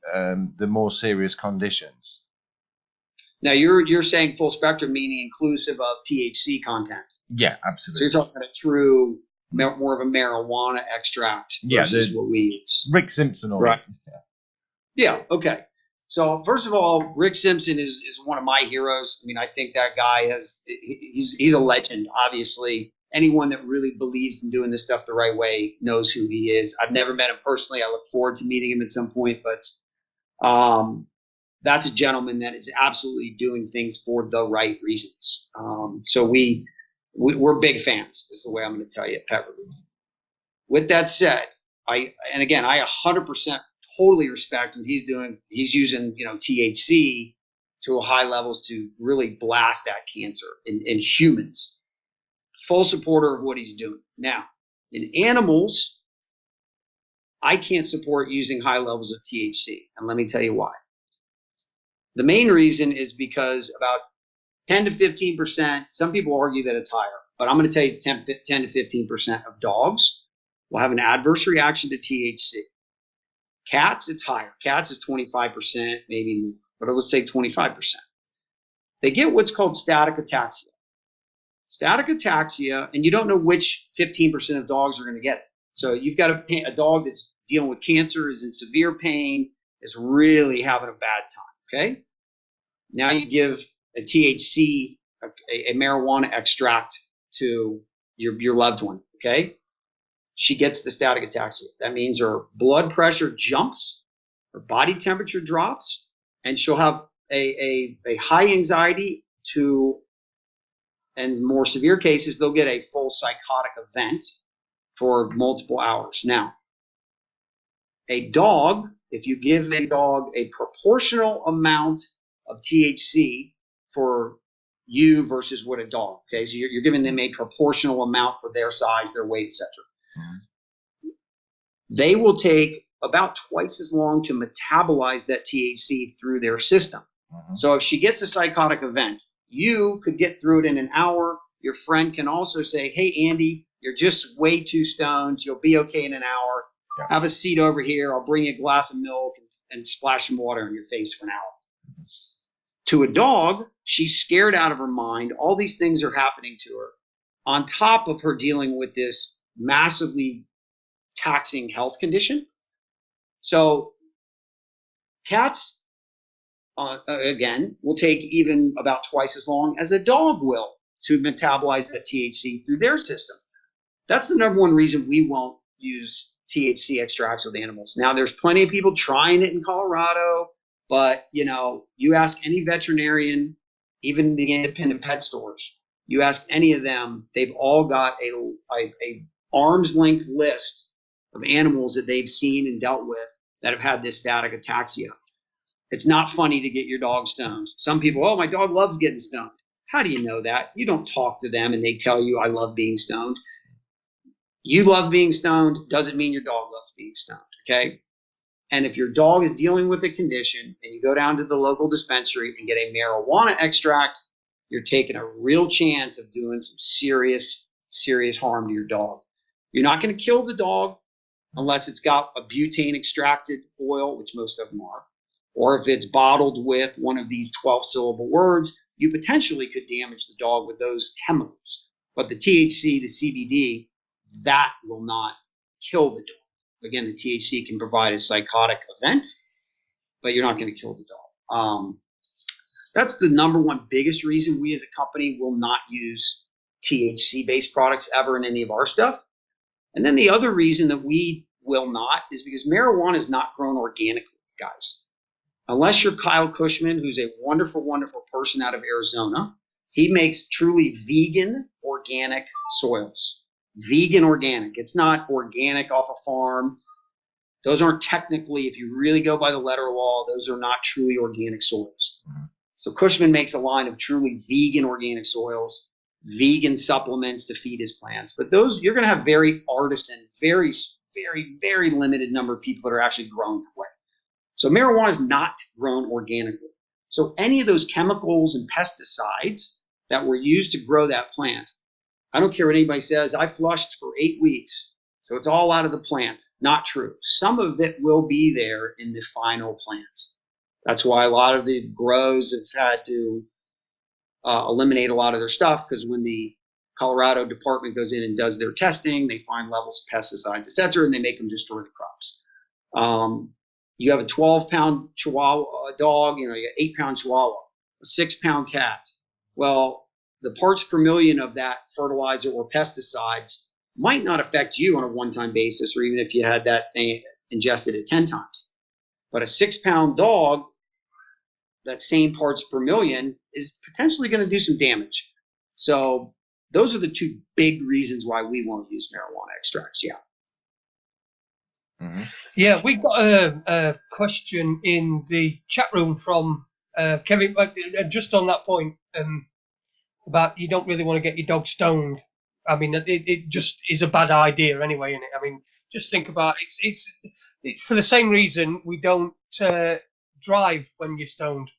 more serious conditions? Now you're saying full spectrum, meaning inclusive of THC content. Yeah, absolutely. So you're talking about a true, more of a marijuana extract versus what we use. Rick Simpson oil. Right. Yeah. Okay. So first of all, Rick Simpson is one of my heroes. I think that guy he's a legend, obviously. anyone that really believes in doing this stuff the right way knows who he is. I've never met him personally. I look forward to meeting him at some point, but that's a gentleman that is absolutely doing things for the right reasons. So we're big fans, is the way I'm going to tell you at Pet Relief. With that said, I 100% totally respect what he's doing. He's using, THC to a high levels to really blast that cancer in humans. Full supporter of what he's doing. Now, in animals, I can't support using high levels of THC, and let me tell you why. The main reason is because about 10 to 15%, some people argue that it's higher, but I'm going to tell you 10 to 15% of dogs will have an adverse reaction to THC. Cats, it's higher. Cats is 25%, maybe more, but let's say 25%. They get what's called static ataxia. Static ataxia, and you don't know which 15% of dogs are going to get it. So you've got a dog that's dealing with cancer, is in severe pain, is really having a bad time, okay? Now you give a THC, a marijuana extract to your loved one, okay? She gets the static ataxia. That means her blood pressure jumps, her body temperature drops, and she'll have a high anxiety and more severe cases, they'll get a full psychotic event for multiple hours. Now, a dog, if you give a dog a proportional amount of THC for you versus what a dog, okay? So you're giving them a proportional amount for their size, their weight, etc. They will take about twice as long to metabolize that THC through their system. So if she gets a psychotic event, you could get through it in an hour. Your friend can also say, hey, Andy, you're just way too stoned. You'll be okay in an hour. Yeah. Have a seat over here. I'll bring you a glass of milk and splash some water in your face for an hour. To a dog, she's scared out of her mind. All these things are happening to her on top of her dealing with this massively taxing health condition. So cats, again, will take even about twice as long as a dog will to metabolize that THC through their system. That's the number one reason we won't use THC extracts with animals. Now, there's plenty of people trying it in Colorado, but, you ask any veterinarian, even the independent pet stores, you ask any of them, they've all got a arm's length list of animals that they've seen and dealt with that have had this static ataxia. It's not funny to get your dog stoned. Some people, oh, my dog loves getting stoned. How do you know that? You don't talk to them and they tell you, I love being stoned. You love being stoned doesn't mean your dog loves being stoned, okay? And if your dog is dealing with a condition and you go down to the local dispensary and get a marijuana extract, you're taking a real chance of doing some serious, serious harm to your dog. You're not going to kill the dog unless it's got a butane extracted oil, which most of them are, or if it's bottled with one of these 12-syllable words, you potentially could damage the dog with those chemicals. But the THC, the CBD, that will not kill the dog. Again, the THC can provide a psychotic event, but you're not going to kill the dog. That's the number one biggest reason we as a company will not use THC-based products ever in any of our stuff. And then the other reason that we will not is because marijuana is not grown organically, guys. Unless you're Kyle Cushman, who's a wonderful, wonderful person out of Arizona, he makes truly vegan organic soils. Vegan organic. It's not organic off a farm. Those aren't technically, if you really go by the letter of law, those are not truly organic soils. So Cushman makes a line of truly vegan organic soils, vegan supplements to feed his plants. But those, you're going to have very artisan, very, very, very limited number of people that are actually grown that way. So marijuana is not grown organically. So any of those chemicals and pesticides that were used to grow that plant, I don't care what anybody says, I flushed for 8 weeks, so it's all out of the plant. Not true. Some of it will be there in the final plant. That's why a lot of the grows have had to eliminate a lot of their stuff, because when the Colorado department goes in and does their testing, they find levels of pesticides, et cetera, and they make them destroy the crops. You have a 12-pound Chihuahua dog, you got 8-pound Chihuahua, a 6-pound cat. Well, the parts per million of that fertilizer or pesticides might not affect you on a one-time basis, or even if you had that thing ingested at 10 times. But a 6-pound dog, that same parts per million is potentially going to do some damage. So those are the two big reasons why we won't use marijuana extracts. Yeah. Mm-hmm. Yeah, we got a question in the chat room from Kevin, just on that point about you don't really want to get your dog stoned. I mean, it just is a bad idea anyway, isn't it? I mean, just think about it. It's for the same reason we don't drive when you're stoned.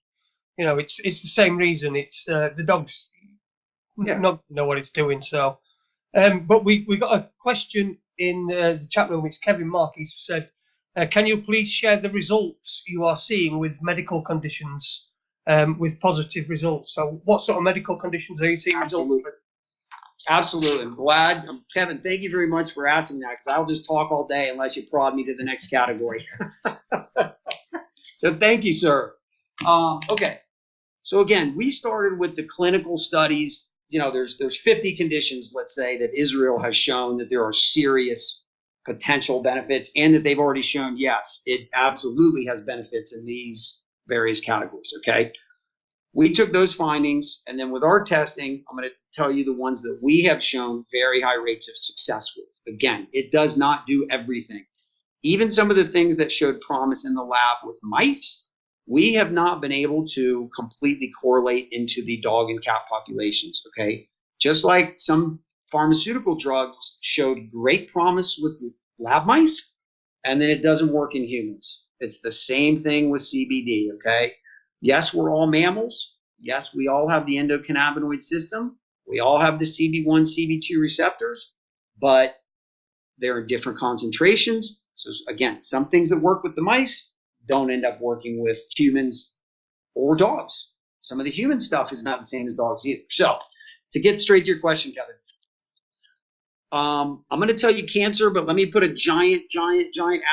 You know, it's the same reason. It's the dogs not know what it's doing. So, but we got a question in the chat room. It's Kevin Mark. He said, "Can you please share the results you are seeing with medical conditions with positive results?" So, what sort of medical conditions are you seeing results with? Absolutely. I'm glad. Kevin, thank you very much for asking that, because I'll just talk all day unless you prod me to the next category. So thank you, sir. Okay. So again, we started with the clinical studies. You know, there's 50 conditions, let's say, that Israel has shown that there are serious potential benefits, and that they've already shown, yes, it absolutely has benefits in these various categories. Okay. We took those findings, and then with our testing, I'm going to tell you the ones that we have shown very high rates of success with. Again, it does not do everything. Even some of the things that showed promise in the lab with mice, we have not been able to completely correlate into the dog and cat populations, okay? Just like some pharmaceutical drugs showed great promise with lab mice, and then it doesn't work in humans. It's the same thing with CBD, okay? Yes, we're all mammals. Yes, we all have the endocannabinoid system. We all have the CB1, CB2 receptors, but they're in different concentrations. So again, some things that work with the mice don't end up working with humans or dogs. Some of the human stuff is not the same as dogs either. So to get straight to your question, Kevin, I'm going to tell you cancer, but let me put a giant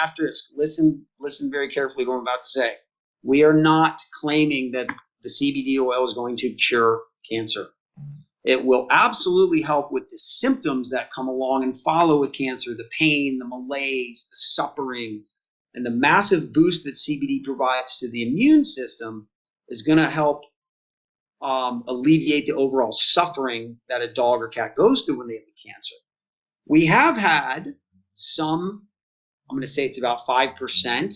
asterisk. Listen very carefully to what I'm about to say. We are not claiming that the CBD oil is going to cure cancer. It will absolutely help with the symptoms that come along and follow with cancer, the pain, the malaise, the suffering, and the massive boost that CBD provides to the immune system is going to help alleviate the overall suffering that a dog or cat goes through when they have the cancer. We have had some, I'm going to say it's about 5%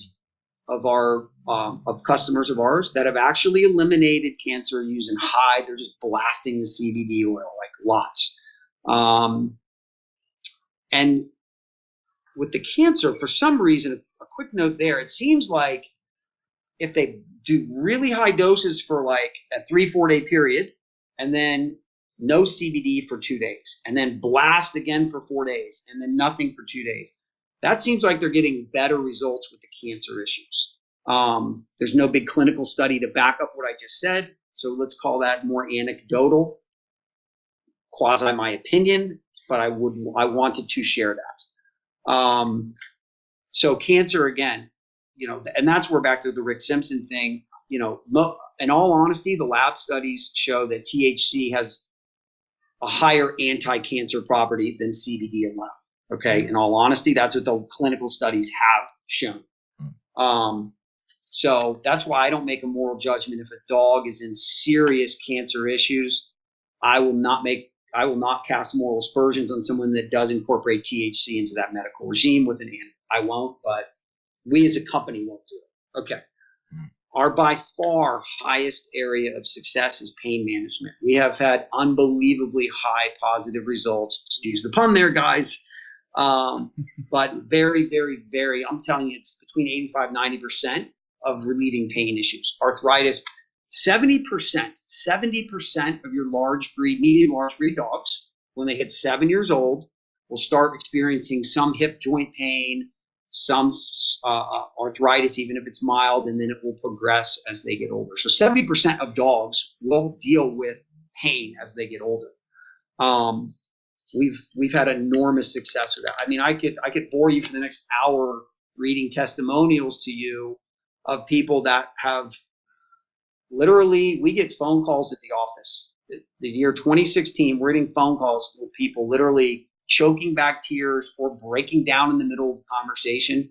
of our of customers of ours that have actually eliminated cancer using high. They're just blasting the CBD oil like lots. And with the cancer, for some reason, a quick note there, it seems like if they do really high doses for like a 3-4 day period, and then no CBD for 2 days, and then blast again for 4 days, and then nothing for 2 days, that seems like they're getting better results with the cancer issues. There's no big clinical study to back up what I just said, so let's call that more anecdotal, quasi my opinion, but I wanted to share that. So cancer, again, you know, and that's where back to the Rick Simpson thing, you know, in all honesty, the lab studies show that THC has a higher anti-cancer property than CBD alone. Okay, in all honesty, that's what the clinical studies have shown. So that's why I don't make a moral judgment. If a dog is in serious cancer issues, I will not cast moral aspersions on someone that does incorporate THC into that medical regime with an animal. I won't, but we as a company won't do it. Okay. Our by far highest area of success is pain management. We have had unbelievably high positive results. Excuse the pun there, guys. But very, very, very, I'm telling you, it's between 85-90% of relieving pain issues. Arthritis, 70% of your medium large breed dogs, when they hit 7 years old, will start experiencing some hip joint pain, some arthritis, even if it's mild, and then it will progress as they get older. So 70% of dogs will deal with pain as they get older. We've had enormous success with that. I mean, I could bore you for the next hour reading testimonials to you of people that have literally, we get phone calls at the office the year 2016, we're getting phone calls with people literally choking back tears or breaking down in the middle of the conversation.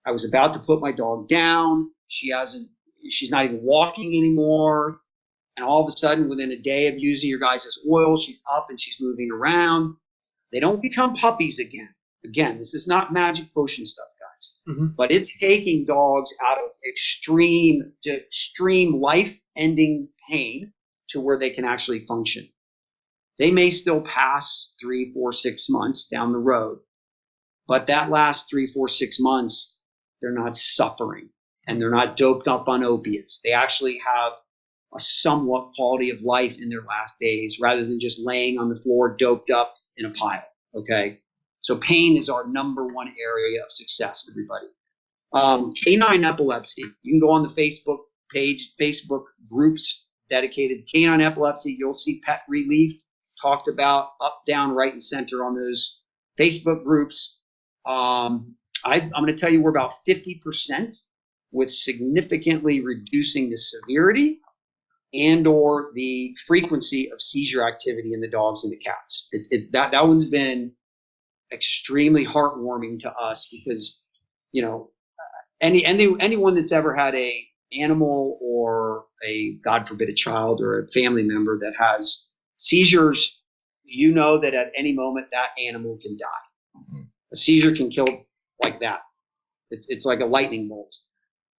I was about to put my dog down. She's not even walking anymore. And all of a sudden, within a day of using your guys' oil, she's up and she's moving around. They don't become puppies again. Again, this is not magic potion stuff, guys. Mm-hmm. But it's taking dogs out of extreme life-ending pain to where they can actually function. They may still pass 3, 4, 6 months down the road, but that last 3, 4, 6 months, they're not suffering and they're not doped up on opiates. They actually have a somewhat quality of life in their last days rather than just laying on the floor doped up in a pile. Okay. So pain is our number one area of success, everybody. Canine epilepsy. You can go on the Facebook page, Facebook groups dedicated to canine epilepsy. You'll see Pet Relief talked about up, down, right, and center on those Facebook groups. I'm going to tell you we're about 50% with significantly reducing the severity and or the frequency of seizure activity in the dogs and the cats. That one's been extremely heartwarming to us because, you know, anyone that's ever had a animal or a, God forbid, a child or a family member that has seizures, you know that at any moment that animal can die. Mm-hmm. A seizure can kill like that. It's like a lightning bolt.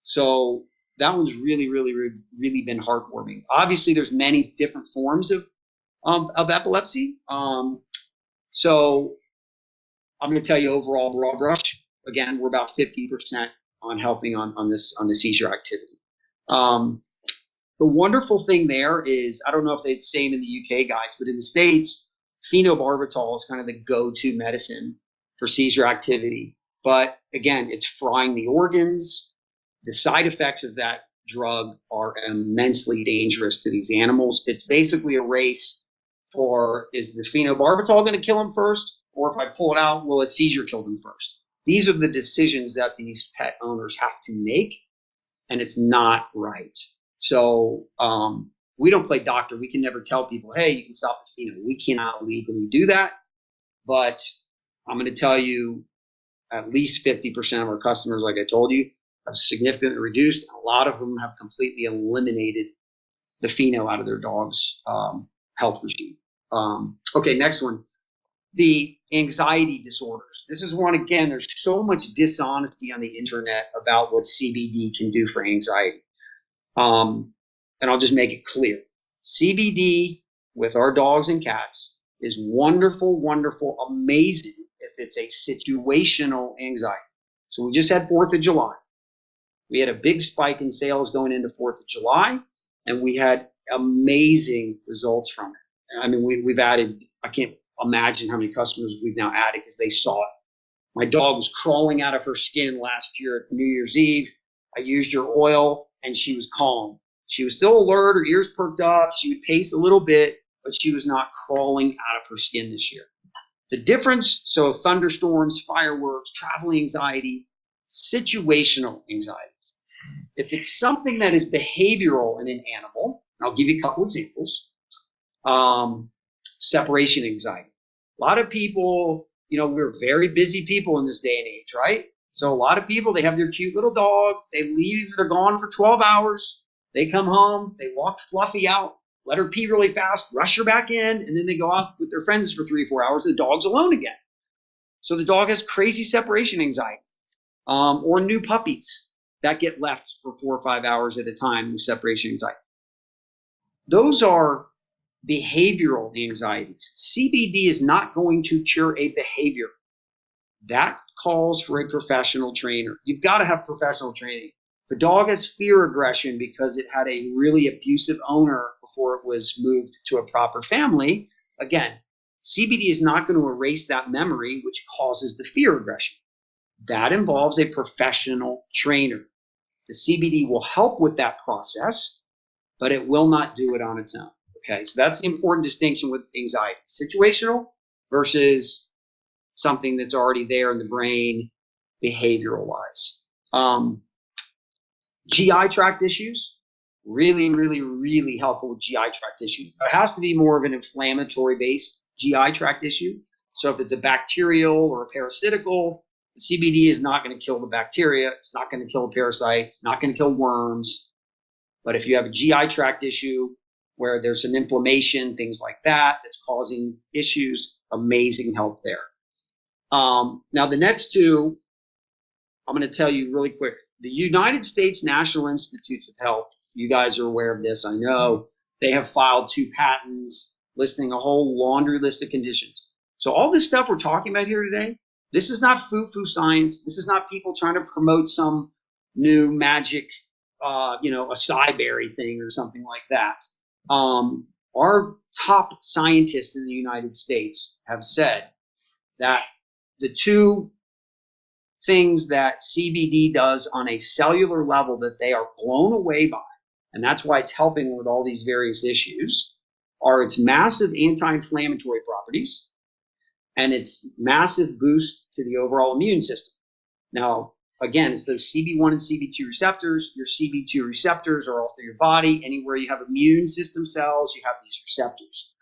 So that one's really, really, really been heartwarming. Obviously, there's many different forms of epilepsy. So I'm going to tell you overall broad brush. Again, we're about 50% on helping on the seizure activity. The wonderful thing there is, I don't know if they're the same in the UK, guys, but in the States, phenobarbital is kind of the go-to medicine for seizure activity. But again, it's frying the organs. The side effects of that drug are immensely dangerous to these animals. It's basically a race for, is the phenobarbital going to kill them first? Or if I pull it out, will a seizure kill them first? These are the decisions that these pet owners have to make, and it's not right. So we don't play doctor. We can never tell people, hey, you can stop the pheno. We cannot legally do that. But I'm going to tell you at least 50% of our customers, like I told you, have significantly reduced. A lot of them have completely eliminated the pheno out of their dog's health regime. Okay, next one. The anxiety disorders. This is one, again, there's so much dishonesty on the internet about what CBD can do for anxiety. And I'll just make it clear. CBD with our dogs and cats is wonderful, wonderful, amazing if it's a situational anxiety. So we just had 4th of July. We had a big spike in sales going into 4th of July, and we had amazing results from it. I mean, we've added, I can't imagine how many customers we've now added because they saw it. My dog was crawling out of her skin last year at New Year's Eve. I used your oil, and she was calm. She was still alert, her ears perked up. She would pace a little bit, but she was not crawling out of her skin this year. The difference, so thunderstorms, fireworks, travel anxiety, situational anxieties. If it's something that is behavioral in an animal, I'll give you a couple examples. Separation anxiety. A lot of people, you know, we're very busy people in this day and age, right? So a lot of people, they have their cute little dog. They leave, they're gone for 12 hours. They come home, they walk Fluffy out, let her pee really fast, rush her back in, and then they go out with their friends for 3 or 4 hours. The dog's alone again. So the dog has crazy separation anxiety. Or new puppies that get left for 4 or 5 hours at a time with separation anxiety. Those are behavioral anxieties. CBD is not going to cure a behavior. That calls for a professional trainer. You've got to have professional training. If a dog has fear aggression because it had a really abusive owner before it was moved to a proper family, again, CBD is not going to erase that memory, which causes the fear aggression. That involves a professional trainer. The CBD will help with that process, but it will not do it on its own. Okay, so that's the important distinction with anxiety. Situational versus something that's already there in the brain behavioral-wise. GI tract issues. Really, really, really helpful with GI tract issue. It has to be more of an inflammatory-based GI tract issue. So if it's a bacterial or a parasitical, the CBD is not going to kill the bacteria. It's not going to kill the parasite. It's not going to kill worms. But if you have a GI tract issue where there's some inflammation, things like that, that's causing issues, amazing help there. Now, the next two, I'm going to tell you really quick. The United States National Institutes of Health, you guys are aware of this, I know. They have filed 2 patents listing a whole laundry list of conditions. So all this stuff we're talking about here today, this is not foo-foo science. This is not people trying to promote some new magic, a acai berry thing or something like that. Our top scientists in the United States have said that the 2 things that CBD does on a cellular level that they are blown away by, and that's why it's helping with all these various issues, are its massive anti-inflammatory properties and its massive boost to the overall immune system. Now, again, it's those CB1 and CB2 receptors. Your CB2 receptors are all through your body. Anywhere you have immune system cells, you have these receptors.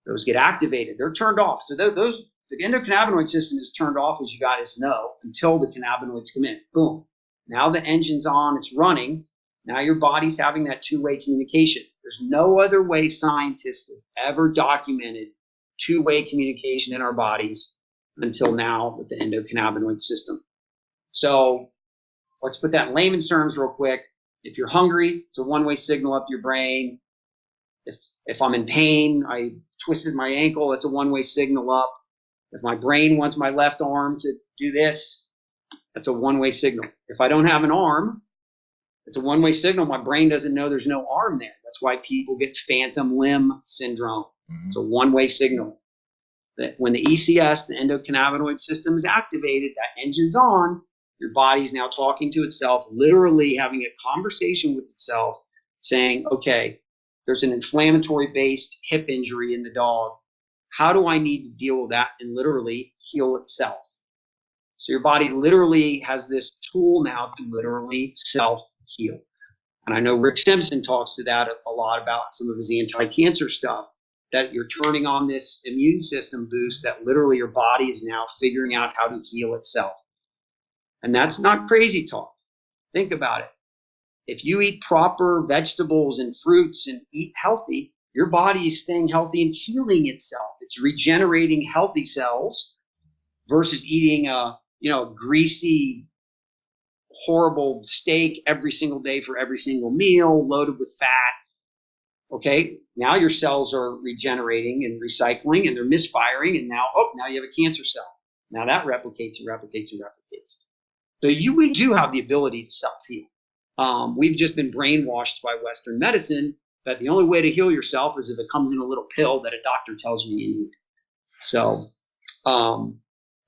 Those get activated. They're turned off. So the endocannabinoid system is turned off, as you guys know, until the cannabinoids come in. Boom. Now the engine's on. It's running. Now your body's having that 2-way communication. There's no other way scientists have ever documented 2-way communication in our bodies until now with the endocannabinoid system. So let's put that in layman's terms real quick. If you're hungry, it's a 1-way signal up your brain. If I'm in pain, I twisted my ankle, it's a 1-way signal up. If my brain wants my left arm to do this, that's a 1-way signal. If I don't have an arm, it's a 1-way signal. My brain doesn't know there's no arm there. That's why people get phantom limb syndrome. Mm-hmm. It's a 1-way signal. That when the ECS, the endocannabinoid system, is activated, that engine's on, your body's now talking to itself, literally having a conversation with itself, saying, okay, there's an inflammatory-based hip injury in the dog. How do I need to deal with that and literally heal itself? So your body literally has this tool now to literally self-heal. And I know Rick Simpson talks to that a lot about some of his anti-cancer stuff, that you're turning on this immune system boost that literally your body is now figuring out how to heal itself. And that's not crazy talk. Think about it. If you eat proper vegetables and fruits and eat healthy, your body is staying healthy and healing itself. It's regenerating healthy cells versus eating a greasy, horrible steak every single day for every single meal, loaded with fat. Okay, now your cells are regenerating and recycling, and they're misfiring, and now you have a cancer cell. Now that replicates and replicates and replicates. So we do have the ability to self-heal. We've just been brainwashed by Western medicine that the only way to heal yourself is if it comes in a little pill that a doctor tells you you need. So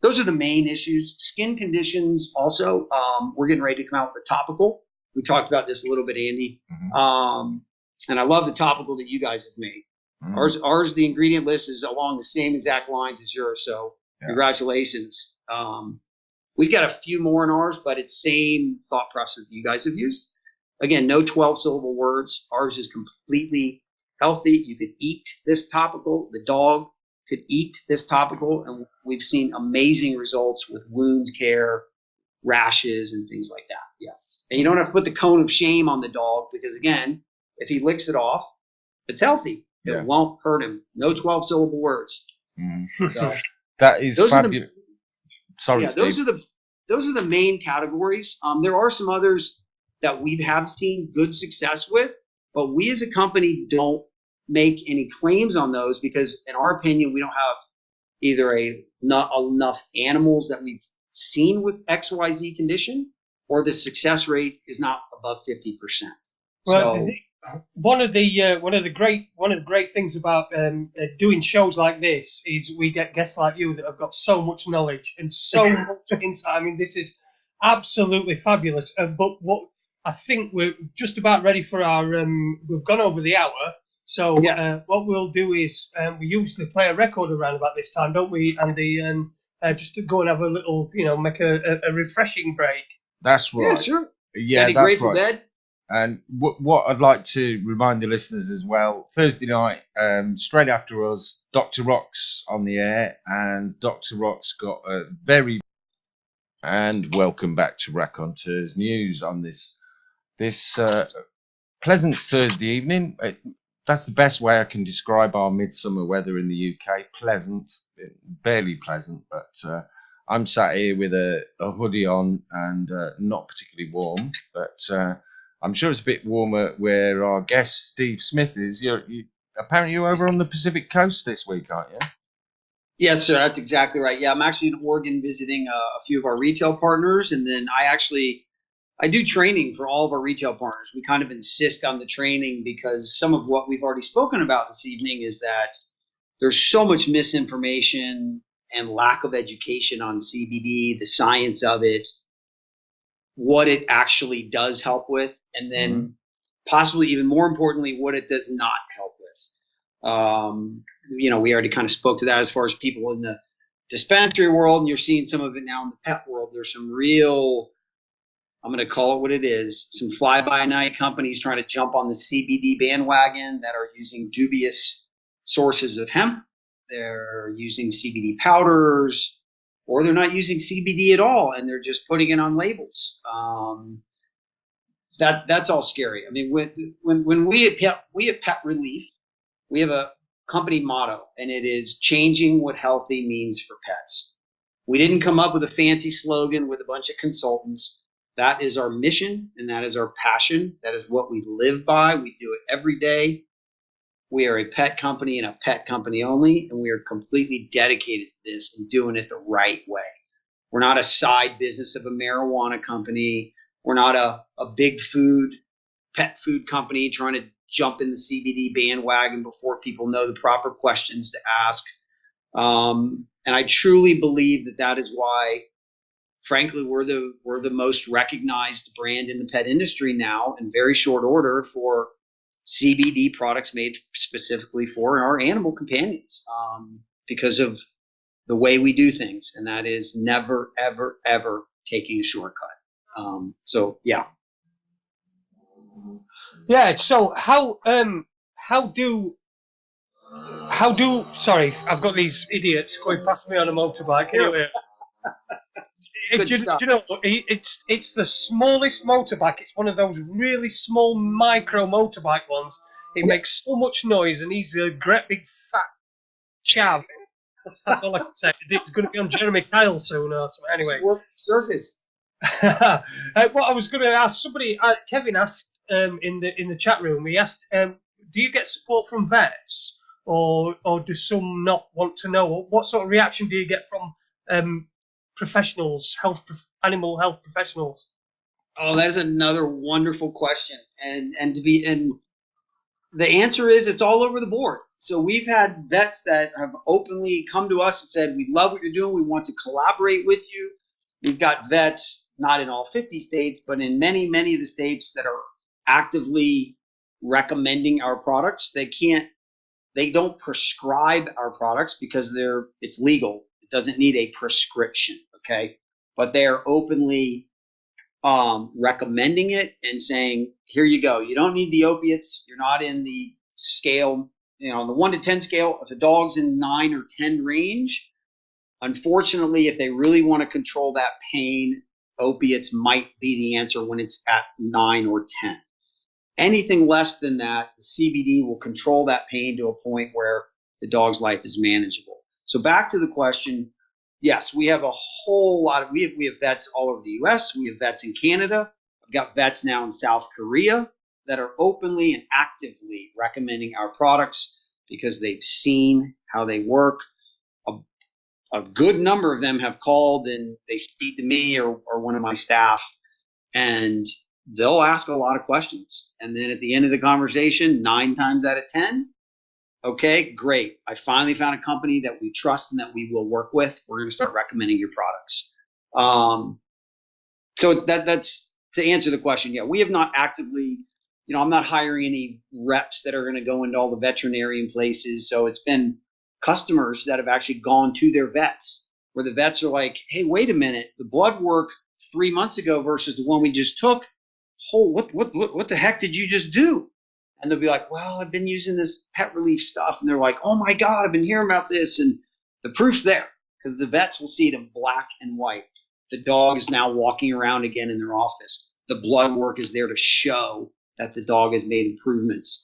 those are the main issues. Skin conditions also, we're getting ready to come out with a topical. We talked about this a little bit, Andy. Mm-hmm. And I love the topical that you guys have made. Mm-hmm. Ours, the ingredient list is along the same exact lines as yours. So Congratulations. We've got a few more in ours, but it's same thought process that you guys have used. Again, no 12-syllable words. Ours is completely healthy. You could eat this topical. The dog could eat this topical, and we've seen amazing results with wound care, rashes, and things like that. Yes. And you don't have to put the cone of shame on the dog because, again, if he licks it off, it's healthy. It won't hurt him. No 12-syllable words. Mm. So that is fabulous. Sorry, Steve. Those are the main categories. There are some others that we have seen good success with, but we as a company don't make any claims on those because, in our opinion, we don't have either not enough animals that we've seen with XYZ condition, or the success rate is not above 50%. Well, so, one of the great things about doing shows like this is we get guests like you that have got so much knowledge and so much insight. I mean, this is absolutely fabulous. But what I think we're just about ready for our. We've gone over the hour, so what we'll do is we usually play a record around about this time, don't we, Andy? And just to go and have a little, make a refreshing break. That's right. Yeah, sure. Yeah, that's Grateful right. Dead? And what I'd like to remind the listeners as well, Thursday night, straight after us, Dr. Rock's on the air, and Dr. Rock's got a very... And welcome back to Raconteurs News on this pleasant Thursday evening. That's the best way I can describe our midsummer weather in the UK. Pleasant, barely pleasant, but I'm sat here with a hoodie on and not particularly warm, but I'm sure it's a bit warmer where our guest Steve Smith is. Apparently you're over on the Pacific Coast this week, aren't you? Yes, sir. That's exactly right. Yeah, I'm actually in Oregon visiting a few of our retail partners, and then I do training for all of our retail partners. We kind of insist on the training because some of what we've already spoken about this evening is that there's so much misinformation and lack of education on CBD, the science of it, what it actually does help with, and then possibly even more importantly, what it does not help with. We already kind of spoke to that as far as people in the dispensary world, and you're seeing some of it now in the pet world. There's some real, I'm going to call it what it is, some fly-by-night companies trying to jump on the CBD bandwagon that are using dubious sources of hemp. They're using CBD powders, or they're not using CBD at all, and they're just putting it on labels. That's all scary. I mean, when we at Pet Relief, we have a company motto, and it is changing what healthy means for pets. We didn't come up with a fancy slogan with a bunch of consultants. That is our mission, and that is our passion. That is what we live by. We do it every day. We are a pet company and a pet company only, and we are completely dedicated to this and doing it the right way. We're not a side business of a marijuana company. We're not a big pet food company trying to jump in the CBD bandwagon before people know the proper questions to ask. And I truly believe that is why, frankly, we're the most recognized brand in the pet industry now in very short order for CBD products made specifically for our animal companions, because of the way we do things, and that is never, ever, ever taking a shortcut. Yeah. Yeah. So how do sorry, I've got these idiots going past me on a motorbike. Anyway, do you know it's the smallest motorbike. It's one of those really small micro motorbike ones. It makes so much noise, and he's a great big fat chav. That's all I can say. It's going to be on Jeremy Kyle soon or something. Anyway, circus. What I was going to ask somebody, Kevin asked in the chat room. He asked, do you get support from vets, or do some not want to know? What sort of reaction do you get from professionals, animal health professionals? Oh, that's another wonderful question, and the answer is it's all over the board. So we've had vets that have openly come to us and said, we love what you're doing. We want to collaborate with you. We've got vets, not in all 50 states, but in many, many of the states that are actively recommending our products. They don't prescribe our products because it's legal. It doesn't need a prescription, okay? But they are openly recommending it and saying, here you go. You don't need the opiates. You're not in the scale, on the 1 to 10 scale. If the dog's in 9 or 10 range, unfortunately, if they really want to control that pain, opiates might be the answer when it's at 9 or 10. Anything less than that, the CBD will control that pain to a point where the dog's life is manageable. So back to the question, yes, we have a whole lot of, we have vets all over the U.S. We have vets in Canada. I've got vets now in South Korea that are openly and actively recommending our products because they've seen how they work. A good number of them have called and they speak to me or one of my staff, and they'll ask a lot of questions. And then at the end of the conversation, 9 times out of 10, okay, great. I finally found a company that we trust and that we will work with. We're going to start recommending your products. So that's to answer the question. Yeah, we have not actively, I'm not hiring any reps that are going to go into all the veterinarian places. So it's been customers that have actually gone to their vets where the vets are like, hey, wait a minute, the blood work 3 months ago versus the one we just took, "Oh, what the heck did you just do?" And they'll be like, "Well, I've been using this pet relief stuff," and they're like, "Oh my God, I've been hearing about this," and the proof's there because the vets will see it in black and white. The dog is now walking around again in their office. The blood work is there to show that the dog has made improvements.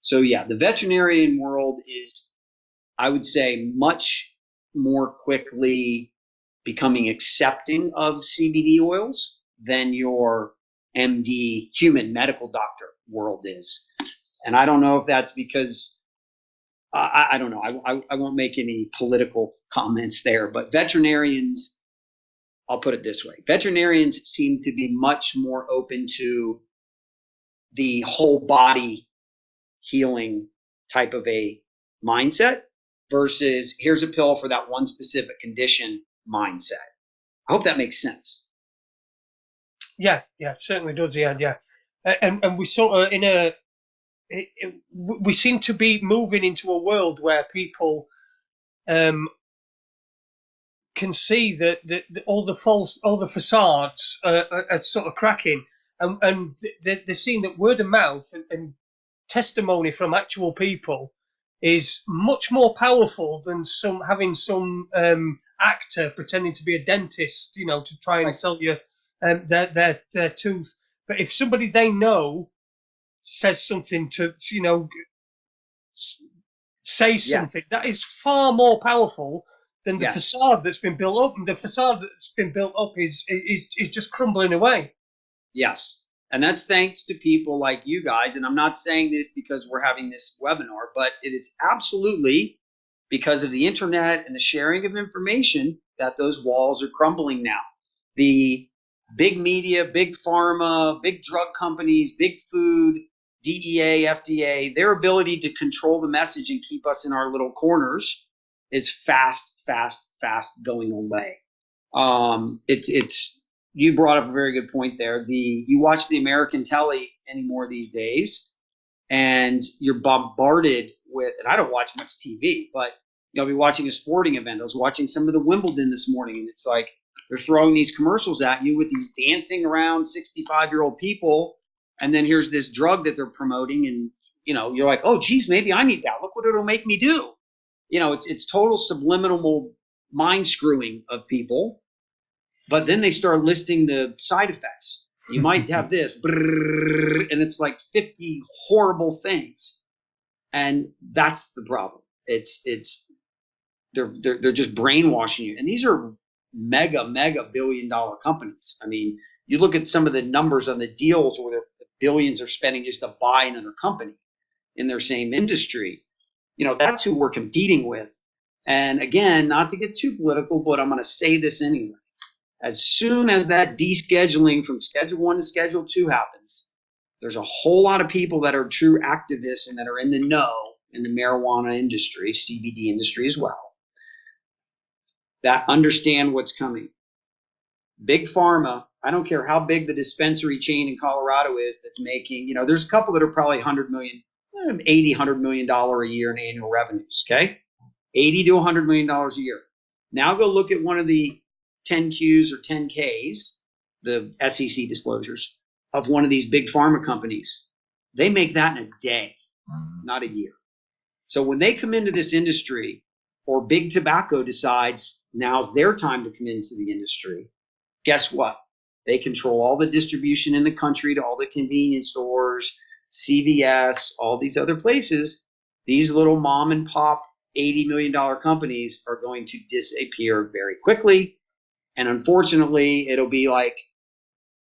So yeah, the veterinarian world is, I would say, much more quickly becoming accepting of CBD oils than your MD human medical doctor world is. And I don't know if that's because I don't know. I won't make any political comments there, but veterinarians, I'll put it this way. Veterinarians seem to be much more open to the whole body healing type of a mindset versus here's a pill for that one specific condition mindset. I hope that makes sense. Yeah, certainly does. Yeah. And we sort of we seem to be moving into a world where people can see that all the facades are sort of cracking, and they're seeing that word of mouth and testimony from actual people is much more powerful than having some actor pretending to be a dentist, to try and sell you their tooth. But if somebody they know says something to, say something, that is far more powerful than the facade that's been built up. And the facade that's been built up is just crumbling away. Yes. And that's thanks to people like you guys. And I'm not saying this because we're having this webinar, but it is absolutely because of the internet and the sharing of information that those walls are crumbling now. The big media, big pharma, big drug companies, big food, DEA, FDA, their ability to control the message and keep us in our little corners is fast going away. You brought up a very good point there. You watch the American telly anymore these days, and you're bombarded with, and I don't watch much TV, but I'll be watching a sporting event. I was watching some of the Wimbledon this morning, and it's like they're throwing these commercials at you with these dancing around 65-year-old people, and then here's this drug that they're promoting, and you're like, oh, geez, maybe I need that. Look what it'll make me do. It's total subliminal mind screwing of people. But then they start listing the side effects. You might have this, and it's like 50 horrible things, and that's the problem. They're just brainwashing you, and these are mega billion-dollar companies. I mean, you look at some of the numbers on the deals where the billions are spending just to buy another company in their same industry. That's who we're competing with. And again, not to get too political, but I'm going to say this anyway. As soon as that descheduling from Schedule 1 to Schedule 2 happens, there's a whole lot of people that are true activists and that are in the know in the marijuana industry, CBD industry as well, that understand what's coming. Big pharma, I don't care how big the dispensary chain in Colorado is that's making, there's a couple that are probably $100 million, $100 million a year in annual revenues, okay? $80 to $100 million a year. Now go look at one of the 10Qs or 10Ks, the SEC disclosures of one of these big pharma companies. They make that in a day, not a year. So when they come into this industry, or big tobacco decides now's their time to come into the industry, guess what? They control all the distribution in the country to all the convenience stores, CVS, all these other places. These little mom and pop $80 million companies are going to disappear very quickly. And unfortunately, it'll be like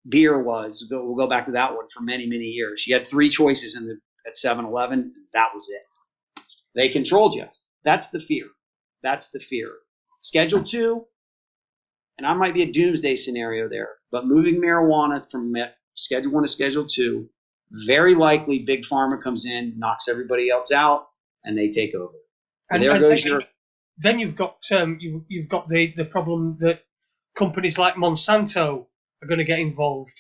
beer was. We'll go back to that one for many years. You had three choices at 7-Eleven. That was it. They controlled you. That's the fear. Schedule 2, and I might be a doomsday scenario there, but moving marijuana from Schedule 1 to Schedule 2, very likely Big Pharma comes in, knocks everybody else out, and they take over. Then you've got the problem that companies like Monsanto are going to get involved,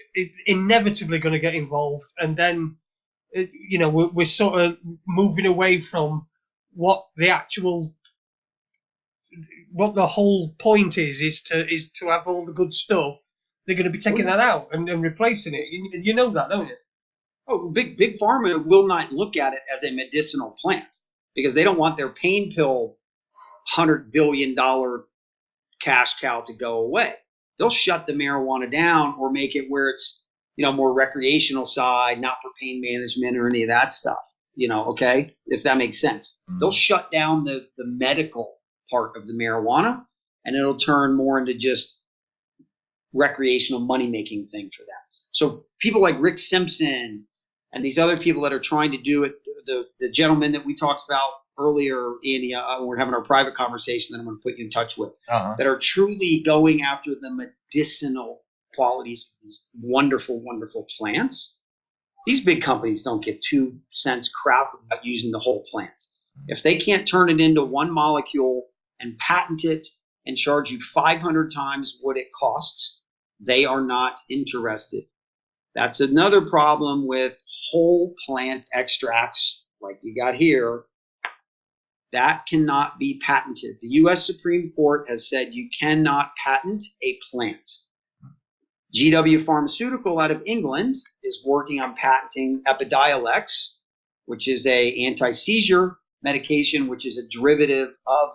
inevitably going to get involved, and then we're sort of moving away from what the whole point is to have all the good stuff they're going to be taking that out and replacing it. You know that, don't you? Oh, big pharma will not look at it as a medicinal plant because they don't want their pain pill $100 billion cash cow to go away. They'll shut the marijuana down or make it where it's, more recreational side, not for pain management or any of that stuff. Okay, if that makes sense. They'll shut down the medical part of the marijuana, and it'll turn more into just recreational money-making thing for them. So people like Rick Simpson and these other people that are trying to do it, the gentleman that we talked about earlier, Andy, we're having our private conversation that I'm going to put you in touch with, that are truly going after the medicinal qualities of these wonderful, wonderful plants. These big companies don't give 2 cents crap about using the whole plant. If they can't turn it into one molecule and patent it and charge you 500 times what it costs, they are not interested. That's another problem with whole plant extracts like you got here. That cannot be patented. The U.S. Supreme Court has said you cannot patent a plant. GW Pharmaceutical out of England is working on patenting Epidiolex, which is a anti-seizure medication, which is a derivative of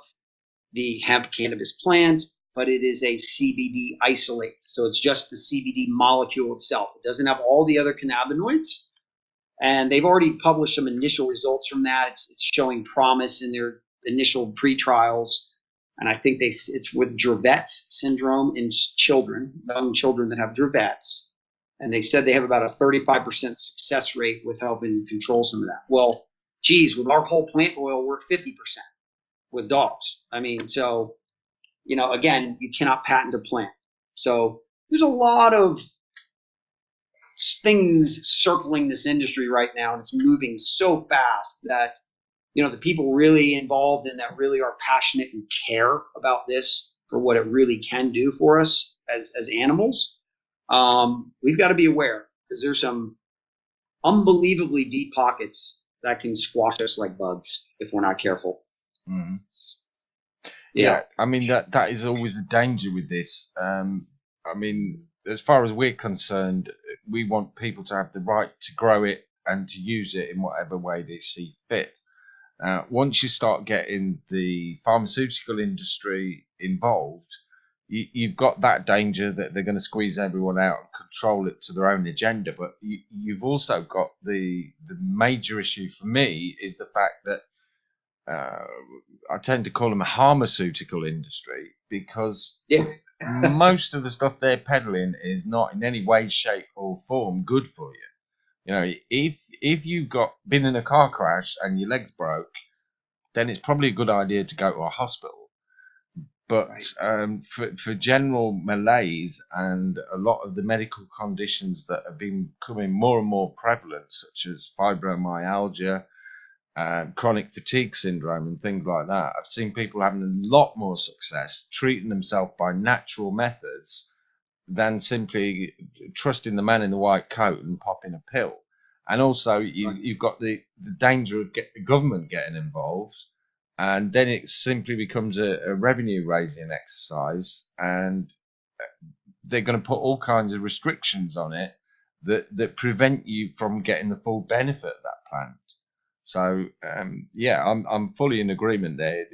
the hemp cannabis plant, but it is a CBD isolate. So it's just the CBD molecule itself. It doesn't have all the other cannabinoids. And they've already published some initial results from that. It's showing promise in their initial pre-trials. And I think it's with Dravet's syndrome in children, young children that have Dravet's. And they said they have about a 35% success rate with helping control some of that. Well, geez, with our whole plant oil, we're 50% with dogs. I mean, so, again, you cannot patent a plant. So there's a lot of things circling this industry right now, and it's moving so fast that, the people really involved in that really are passionate and care about this for what it really can do for us as animals. We've got to be aware because there's some unbelievably deep pockets that can squash us like bugs if we're not careful. Mm-hmm. Yeah, I mean that is always a danger with this. I mean, as far as we're concerned, we want people to have the right to grow it and to use it in whatever way they see fit. Once you start getting the pharmaceutical industry involved, you've got that danger that they're going to squeeze everyone out and control it to their own agenda. But you've also got the major issue for me is the fact that I tend to call them a pharmaceutical industry because most of the stuff they're peddling is not in any way, shape, or form good for you. If you've been in a car crash and your leg's broke, then it's probably a good idea to go to a hospital. But for general malaise and a lot of the medical conditions that have been becoming more and more prevalent, such as fibromyalgia, chronic fatigue syndrome and things like that, I've seen people having a lot more success treating themselves by natural methods than simply trusting the man in the white coat and popping a pill. And also you've got the danger of the government getting involved, and then it simply becomes a revenue raising exercise, and they're going to put all kinds of restrictions on it that prevent you from getting the full benefit of that plant. So I'm fully in agreement there.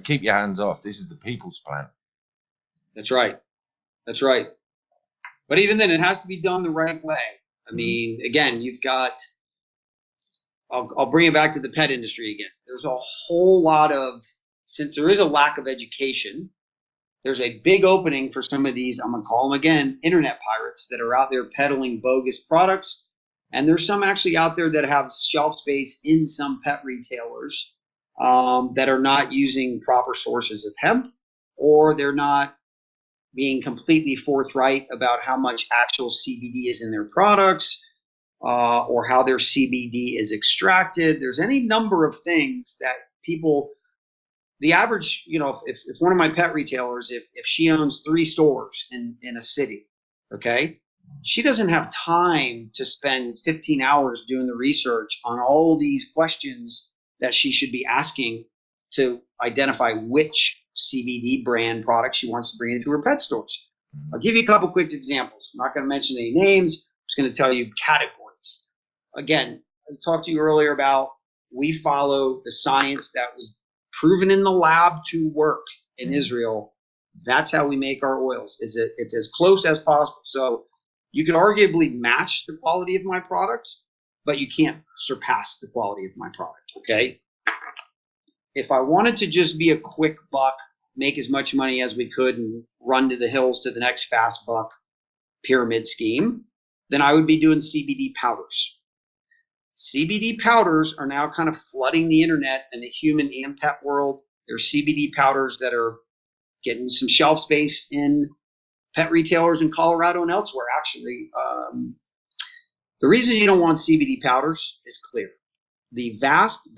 Keep your hands off. This is the people's plant. That's right. But even then, it has to be done the right way. I mean, again, you've got. I'll bring it back to the pet industry again. There's a whole lot of, since there is a lack of education, there's a big opening for some of these, I'm going to call them again, internet pirates that are out there peddling bogus products. And there's some actually out there that have shelf space in some pet retailers that are not using proper sources of hemp, or they're not being completely forthright about how much actual CBD is in their products, or how their CBD is extracted. There's any number of things that people, the average, if one of my pet retailers, if she owns 3 stores in a city, okay, she doesn't have time to spend 15 hours doing the research on all these questions that she should be asking to identify which CBD brand product she wants to bring into her pet stores. I'll give you a couple quick examples. I'm not going to mention any names. I'm just going to tell you categories. Again, I talked to you earlier about we follow the science that was proven in the lab to work in Israel. That's how we make our oils. It's as close as possible. So you could arguably match the quality of my product, but you can't surpass the quality of my product, okay? If I wanted to just be a quick buck, make as much money as we could and run to the hills to the next fast buck pyramid scheme, then I would be doing CBD powders. CBD powders are now kind of flooding the internet and the human and pet world. There's CBD powders that are getting some shelf space in pet retailers in Colorado and elsewhere, actually. The reason you don't want CBD powders is clear. The vast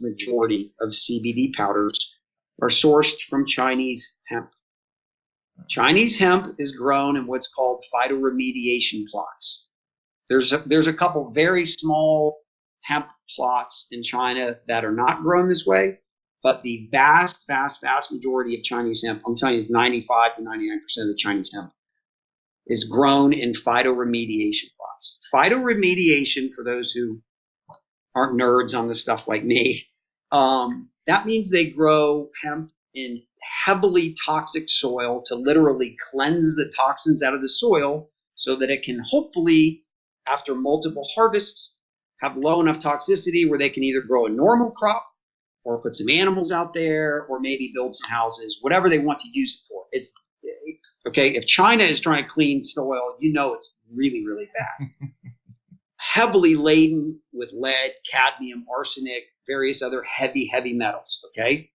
majority of CBD powders are sourced from Chinese hemp. Chinese hemp is grown in what's called phytoremediation plots. There's a couple very small hemp plots in China that are not grown this way, but the vast majority of Chinese hemp, I'm telling you, is 95 to 99% of the Chinese hemp, is grown in phytoremediation plots. Phytoremediation, for those who aren't nerds on this stuff like me, that means they grow hemp in heavily toxic soil to literally cleanse the toxins out of the soil so that it can hopefully, after multiple harvests, have low enough toxicity where they can either grow a normal crop or put some animals out there or maybe build some houses, whatever they want to use it for. It's okay. If China is trying to clean soil, you know it's really, really bad. Heavily laden with lead, cadmium, arsenic, various other heavy metals, okay?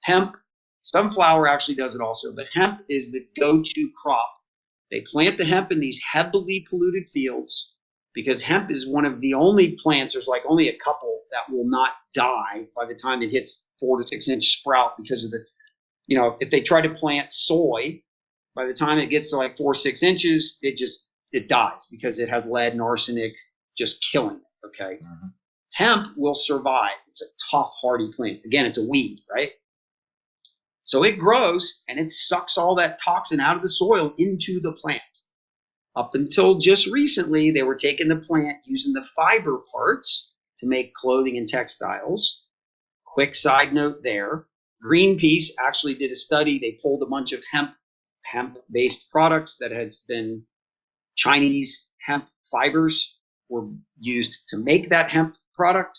Hemp, sunflower actually does it also, but hemp is the go-to crop. They plant the hemp in these heavily polluted fields because hemp is one of the only plants, there's like only a couple that will not die by the time it hits 4 to 6 inch sprout because of the, if they try to plant soy, by the time it gets to like 4 or 6 inches, it dies because it has lead and arsenic just killing it, okay? Mm-hmm. Hemp will survive. It's a tough, hardy plant. Again, it's a weed, right? So it grows and it sucks all that toxin out of the soil into the plant. Up until just recently, they were taking the plant, using the fiber parts to make clothing and textiles. Quick side note there. Greenpeace actually did a study. They pulled a bunch of hemp-based products that had been Chinese hemp fibers were used to make that hemp product,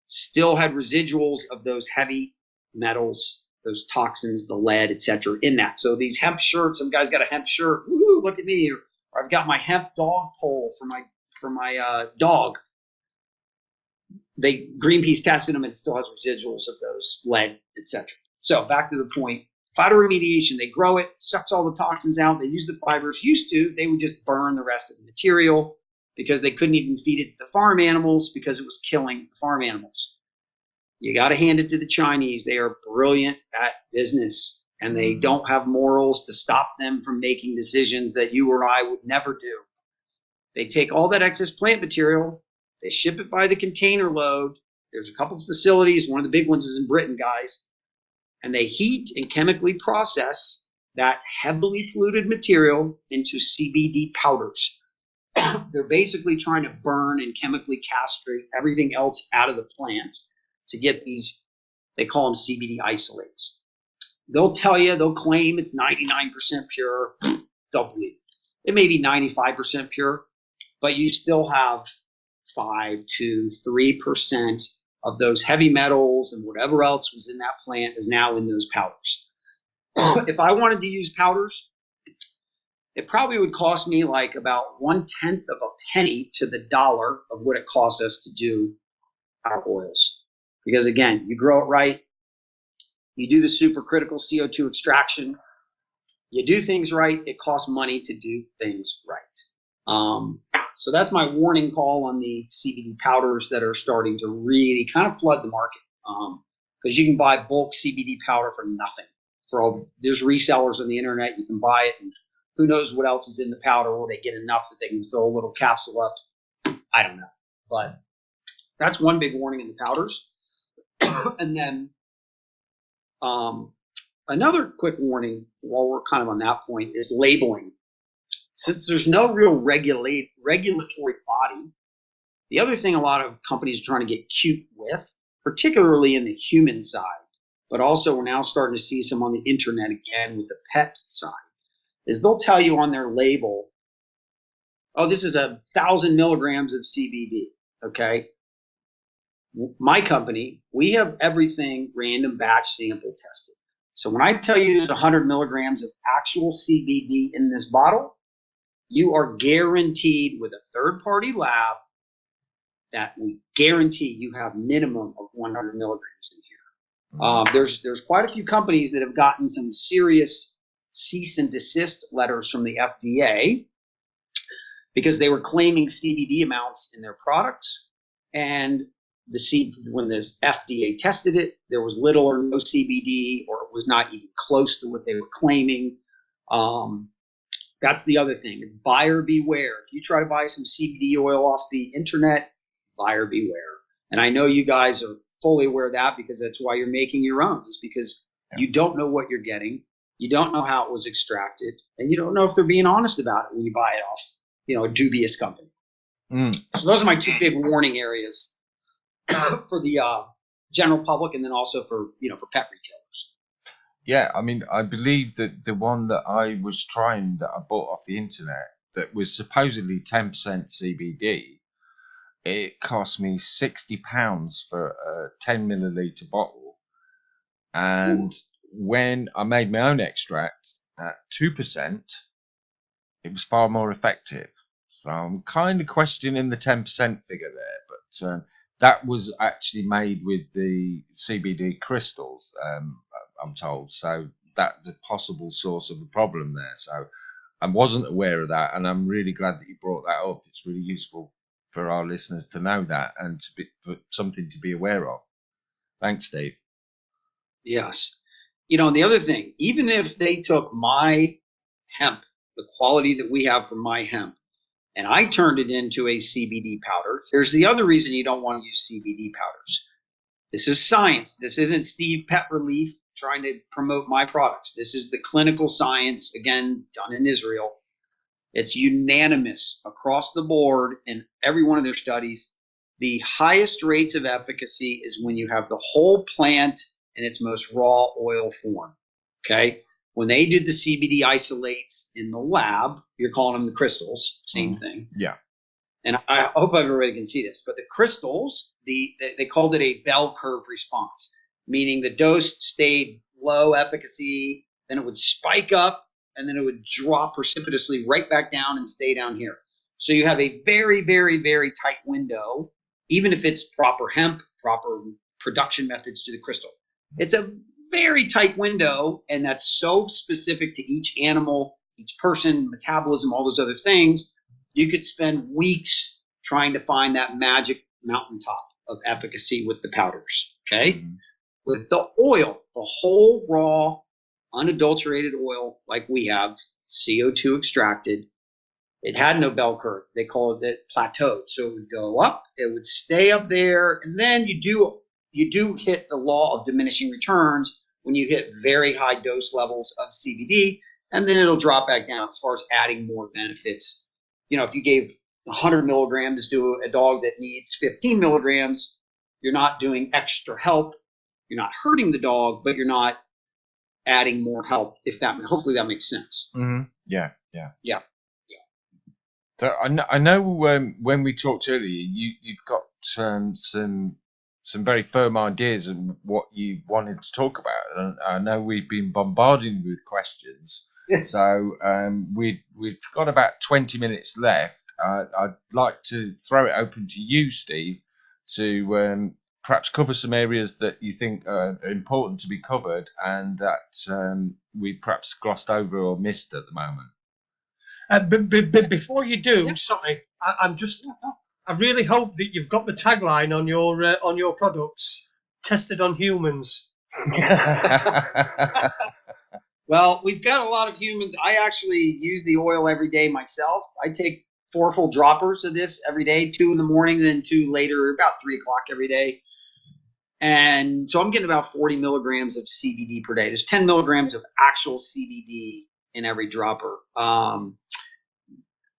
still had residuals of those heavy metals, those toxins, the lead, etc. in that. So these hemp shirts, some guy's got a hemp shirt, woo, look at me, or I've got my hemp dog pole for my dog. Greenpeace tested them and it still has residuals of those lead, etc. So back to the point, phytoremediation, they grow it, sucks all the toxins out, they use the fibers. They would just burn the rest of the material because they couldn't even feed it to the farm animals because it was killing the farm animals. You got to hand it to the Chinese. They are brilliant at business, and they don't have morals to stop them from making decisions that you or I would never do. They take all that excess plant material, they ship it by the container load. There's a couple of facilities. One of the big ones is in Britain, guys. And they heat and chemically process that heavily polluted material into CBD powders. They're basically trying to burn and chemically castrate everything else out of the plant to get these, they call them CBD isolates. They'll claim it's 99% pure. Don't believe it. It may be 95% pure, but you still have 5 to 3% of those heavy metals and whatever else was in that plant is now in those powders. If I wanted to use powders, it probably would cost me like about 1/10 of a penny to the dollar of what it costs us to do our oils. Because again, you grow it right, you do the supercritical CO2 extraction, you do things right, it costs money to do things right. So that's my warning call on the CBD powders that are starting to really kind of flood the market. Because you can buy bulk CBD powder for nothing. There's resellers on the internet, you can buy it, and who knows what else is in the powder, or they get enough that they can fill a little capsule up. I don't know. But that's one big warning in the powders. And then another quick warning while we're kind of on that point is labeling. Since there's no real regulatory body, the other thing a lot of companies are trying to get cute with, particularly in the human side, but also we're now starting to see some on the internet again with the pet side, is they'll tell you on their label, oh, this is 1,000 milligrams of CBD, okay? My company, we have everything random batch sample tested. So when I tell you there's 100 milligrams of actual CBD in this bottle, you are guaranteed with a third-party lab that we guarantee you have minimum of 100 milligrams in here. There's quite a few companies that have gotten some serious cease and desist letters from the FDA because they were claiming CBD amounts in their products, and when the FDA tested it, there was little or no CBD, or it was not even close to what they were claiming. That's the other thing. It's buyer beware. If you try to buy some CBD oil off the internet, buyer beware. And I know you guys are fully aware of that because that's why you're making your own, is because you don't know what you're getting. You don't know how it was extracted, and you don't know if they're being honest about it when you buy it off, a dubious company. So those are my two big warning areas for the general public, and then also for pet retailers. Yeah, I mean, I believe that the one that I was trying that I bought off the internet that was supposedly 10% CBD, it cost me £60 for a 10 milliliter bottle. And when I made my own extract at 2%, it was far more effective. So I'm kind of questioning the 10% figure there, but that was actually made with the CBD crystals, I'm told. So that's a possible source of a problem there. So I wasn't aware of that, and I'm really glad that you brought that up. It's really useful for our listeners to know that and for something to be aware of. Thanks, Steve. Yes. The other thing, even if they took my hemp, the quality that we have from my hemp, and I turned it into a CBD powder, here's the other reason you don't want to use CBD powders. This is science. This isn't Steve Pet Relief trying to promote my products. This is the clinical science, again, done in Israel. It's unanimous across the board in every one of their studies. The highest rates of efficacy is when you have the whole plant in its most raw oil form, okay? When they did the CBD isolates in the lab, you're calling them the crystals, same thing. Yeah. And I hope everybody can see this, but the crystals, they called it a bell curve response, meaning the dose stayed low efficacy, then it would spike up, and then it would drop precipitously right back down and stay down here. So you have a very, very, very tight window, even if it's proper hemp, proper production methods to the crystal. It's a very tight window, and that's so specific to each animal, each person, metabolism, all those other things. You could spend weeks trying to find that magic mountaintop of efficacy with the powders, okay? With the oil, the whole raw, unadulterated oil like we have, CO2 extracted, it had no bell curve. They call it plateaued. So it would go up, it would stay up there, and then you do hit the law of diminishing returns when you hit very high dose levels of CBD, and then it'll drop back down as far as adding more benefits. If you gave 100 milligrams to a dog that needs 15 milligrams, you're not doing extra help. You're not hurting the dog, but you're not adding more help. Hopefully that makes sense. Mm-hmm. Yeah. So I know when we talked earlier, you'd got some very firm ideas on what you wanted to talk about, and I know we've been bombarding with questions. So we've got about 20 minutes left. I'd like to throw it open to you, Steve, to perhaps cover some areas that you think are important to be covered and that we perhaps glossed over or missed at the moment. But before you do, sorry, I really hope that you've got the tagline on your products, tested on humans. Well, we've got a lot of humans. I actually use the oil every day myself. I take 4 full droppers of this every day, 2 in the morning, then 2 later, about 3 o'clock every day. And so I'm getting about 40 milligrams of CBD per day. There's 10 milligrams of actual CBD in every dropper.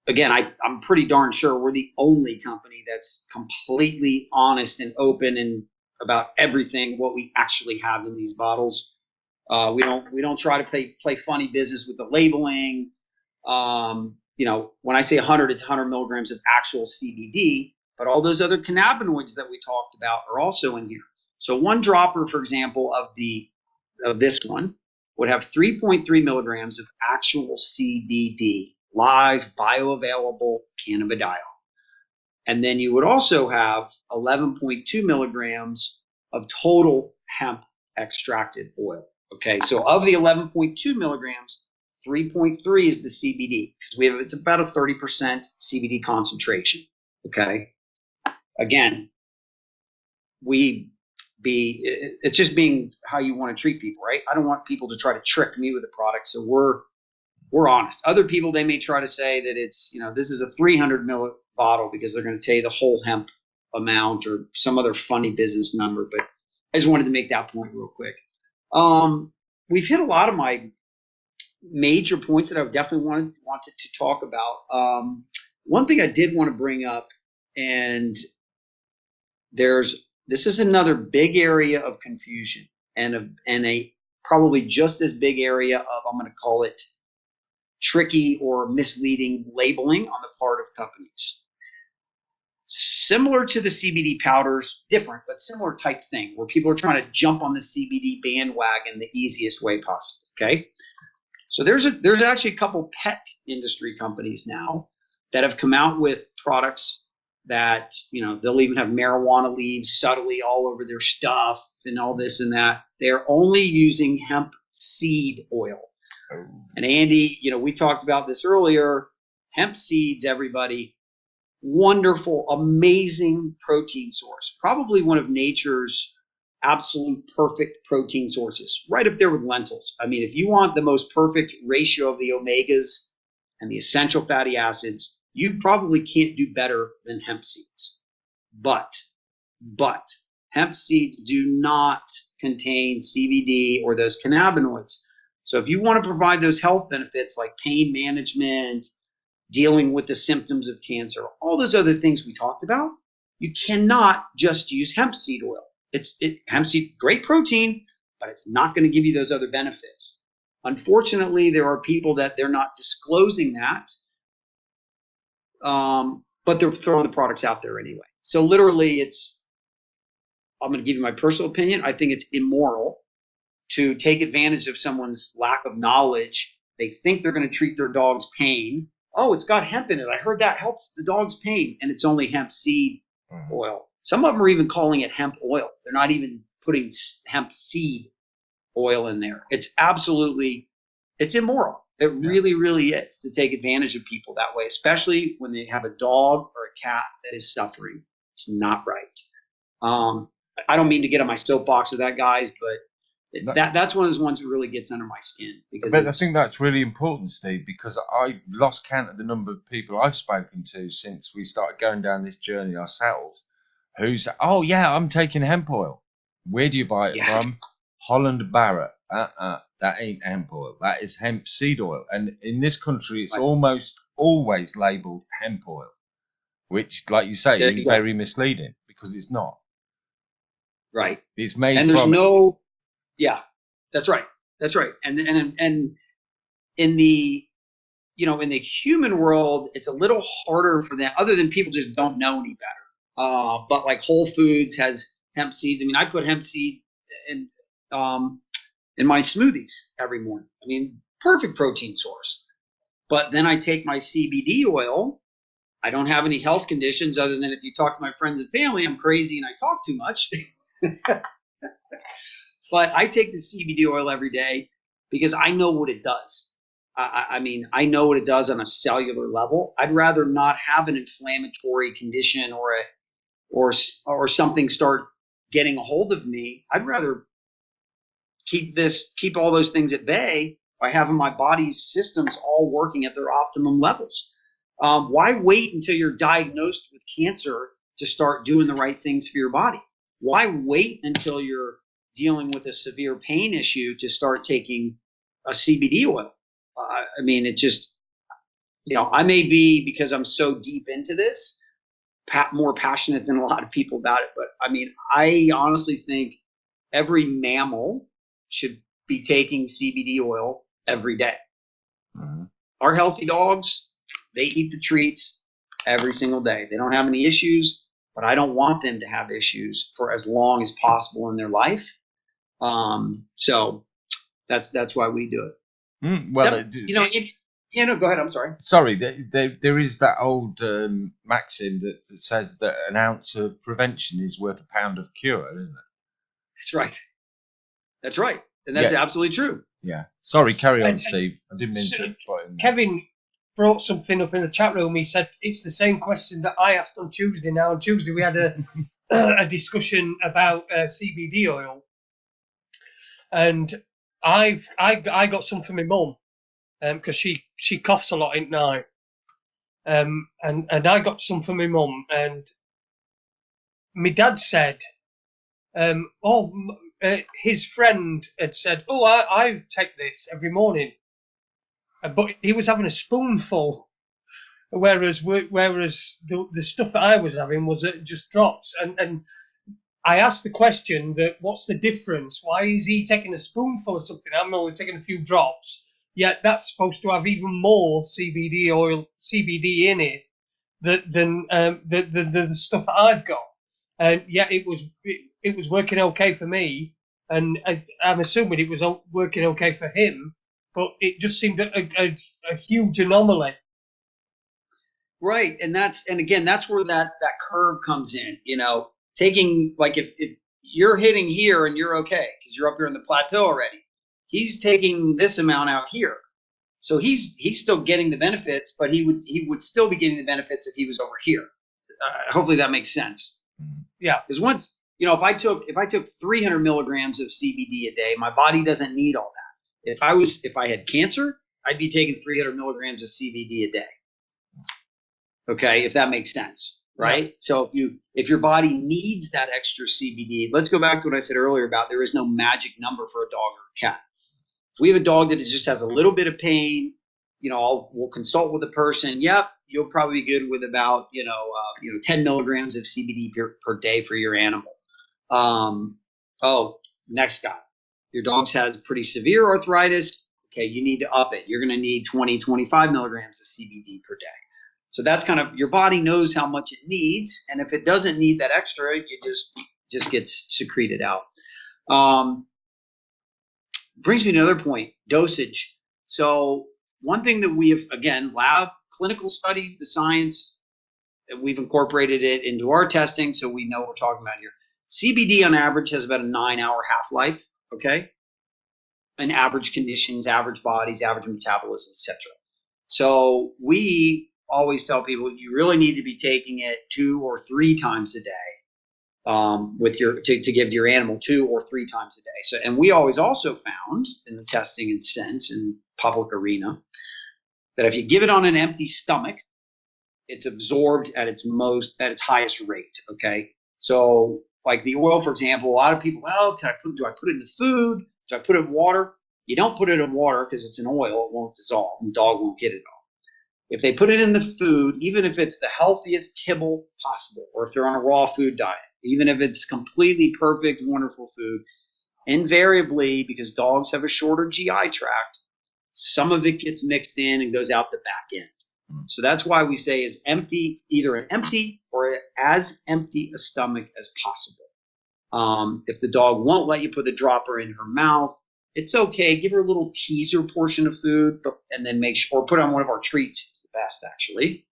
Again, I'm pretty darn sure we're the only company that's completely honest and open and about everything what we actually have in these bottles. We don't try to play funny business with the labeling. When I say 100, it's 100 milligrams of actual CBD, but all those other cannabinoids that we talked about are also in here. So one dropper, for example, of this one would have 3.3 milligrams of actual CBD, live bioavailable cannabidiol. And then you would also have 11.2 milligrams of total hemp extracted oil. Okay, so of the 11.2 milligrams, 3.3 is the CBD because it's about a 30% CBD concentration. Okay, again, it's just being how you want to treat people, right? I don't want people to try to trick me with a product, so we're honest. Other people, they may try to say that it's, this is a 300 ml bottle because they're going to tell you the whole hemp amount or some other funny business number. But I just wanted to make that point real quick. We've hit a lot of my major points that I definitely wanted to talk about. One thing I did want to bring up, and this is another big area of confusion and a probably just as big area of, I'm going to call it, tricky or misleading labeling on the part of companies. Similar to the CBD powders, different, but similar type thing, where people are trying to jump on the CBD bandwagon the easiest way possible, okay? So there's actually a couple pet industry companies now that have come out with products that, they'll even have marijuana leaves subtly all over their stuff and all this and that. They're only using hemp seed oil. And Andy, we talked about this earlier. Hemp seeds, everybody, wonderful, amazing protein source. Probably one of nature's absolute perfect protein sources, right up there with lentils. I mean, if you want the most perfect ratio of the omegas and the essential fatty acids, you probably can't do better than hemp seeds. But hemp seeds do not contain CBD or those cannabinoids. So if you want to provide those health benefits like pain management, dealing with the symptoms of cancer, all those other things we talked about, you cannot just use hemp seed oil. Hemp seed, great protein, but it's not going to give you those other benefits. Unfortunately, there are people that they're not disclosing that, but they're throwing the products out there anyway. So literally, I'm going to give you my personal opinion. I think it's immoral to take advantage of someone's lack of knowledge. They think they're going to treat their dog's pain. Oh, it's got hemp in it. I heard that helps the dog's pain, and it's only hemp seed oil. Some of them are even calling it hemp oil. They're not even putting hemp seed oil in there. It's immoral. It really, really is to take advantage of people that way, especially when they have a dog or a cat that is suffering. It's not right. I don't mean to get on my soapbox with that, guys, but that's one of those ones that really gets under my skin. But I think that's really important, Steve, because I lost count of the number of people I've spoken to since we started going down this journey ourselves who say, oh, yeah, I'm taking hemp oil. Where do you buy it from? Holland Barrett. That ain't hemp oil. That is hemp seed oil. And in this country, it's almost always labeled hemp oil, which, like you say, is very misleading because it's not. Right. It's made and there's no... Yeah, that's right. That's right. And in the in the human world, it's a little harder for them. Other than people just don't know any better. But like Whole Foods has hemp seeds. I mean, I put hemp seed in my smoothies every morning. I mean, perfect protein source. But then I take my CBD oil. I don't have any health conditions other than if you talk to my friends and family, I'm crazy and I talk too much. But I take the CBD oil every day because I know what it does. I mean, I know what it does on a cellular level. I'd rather not have an inflammatory condition or something start getting a hold of me. I'd rather keep all those things at bay by having my body's systems all working at their optimum levels. Why wait until you're diagnosed with cancer to start doing the right things for your body? Why wait until you're dealing with a severe pain issue to start taking a CBD oil? I mean, it just, I may be, because I'm so deep into this, more passionate than a lot of people about it. But I mean, I honestly think every mammal should be taking CBD oil every day. Mm-hmm. Our healthy dogs, they eat the treats every single day. They don't have any issues, but I don't want them to have issues for as long as possible in their life. So that's why we do it. Well, go ahead. I'm sorry. Sorry, there is that old maxim that says that an ounce of prevention is worth a pound of cure, isn't it? That's right. That's right. And that's absolutely true. Yeah. Sorry, carry on, Steve. I didn't mean to. Kevin brought something up in the chat room. He said it's the same question that I asked on Tuesday. Now, on Tuesday, we had a discussion about CBD oil. And I got some for my mum because she coughs a lot at night. And I got some for my mum. And my dad said, his friend had said, I take this every morning. But he was having a spoonful, whereas the stuff that I was having was just drops. And I asked the question that what's the difference? Why is he taking a spoonful of something? I'm only taking a few drops. Yet that's supposed to have even more CBD in it than the stuff that I've got. And yet it was working okay for me, and I'm assuming it was working okay for him. But it just seemed a huge anomaly. Right, and again that's where that curve comes in. Taking, like, if you're hitting here and you're okay because you're up here in the plateau already, he's taking this amount out here, so he's still getting the benefits, but he would still be getting the benefits if he was over here. Hopefully that makes sense. Yeah, because once if I took 300 milligrams of CBD a day, my body doesn't need all that. If I had cancer, I'd be taking 300 milligrams of CBD a day. Okay, if that makes sense, right? Yeah. So if your body needs that extra CBD, let's go back to what I said earlier about there is no magic number for a dog or a cat. If we have a dog that just has a little bit of pain, we'll consult with the person. Yep, you'll probably be good with about 10 milligrams of CBD per day for your animal. Next guy. Your dog's has pretty severe arthritis. Okay, you need to up it. You're going to need 20, 25 milligrams of CBD per day. So that's kind of, your body knows how much it needs, and if it doesn't need that extra, it just gets secreted out. Brings me to another point, dosage. So one thing that we have, again, lab, clinical studies, the science, we've incorporated it into our testing, so we know what we're talking about here. CBD on average has about a 9-hour half-life, okay? In average conditions, average bodies, average metabolism, etc. So we always tell people you really need to be taking it 2 or 3 times a day to give to your animal 2 or 3 times a day. So, and we always also found in the testing and sense in public arena that if you give it on an empty stomach, it's absorbed at its highest rate. Okay, so like the oil, for example, a lot of people, do I put it in the food? Do I put it in water? You don't put it in water because it's an oil; it won't dissolve, and the dog won't get it all. If they put it in the food, even if it's the healthiest kibble possible, or if they're on a raw food diet, even if it's completely perfect, wonderful food, invariably, because dogs have a shorter GI tract, some of it gets mixed in and goes out the back end. So that's why we say is empty, either an empty or as empty a stomach as possible. If the dog won't let you put the dropper in her mouth, it's okay. Give her a little teaser portion of food, and then make sure, or put on one of our treats. It's the best, actually.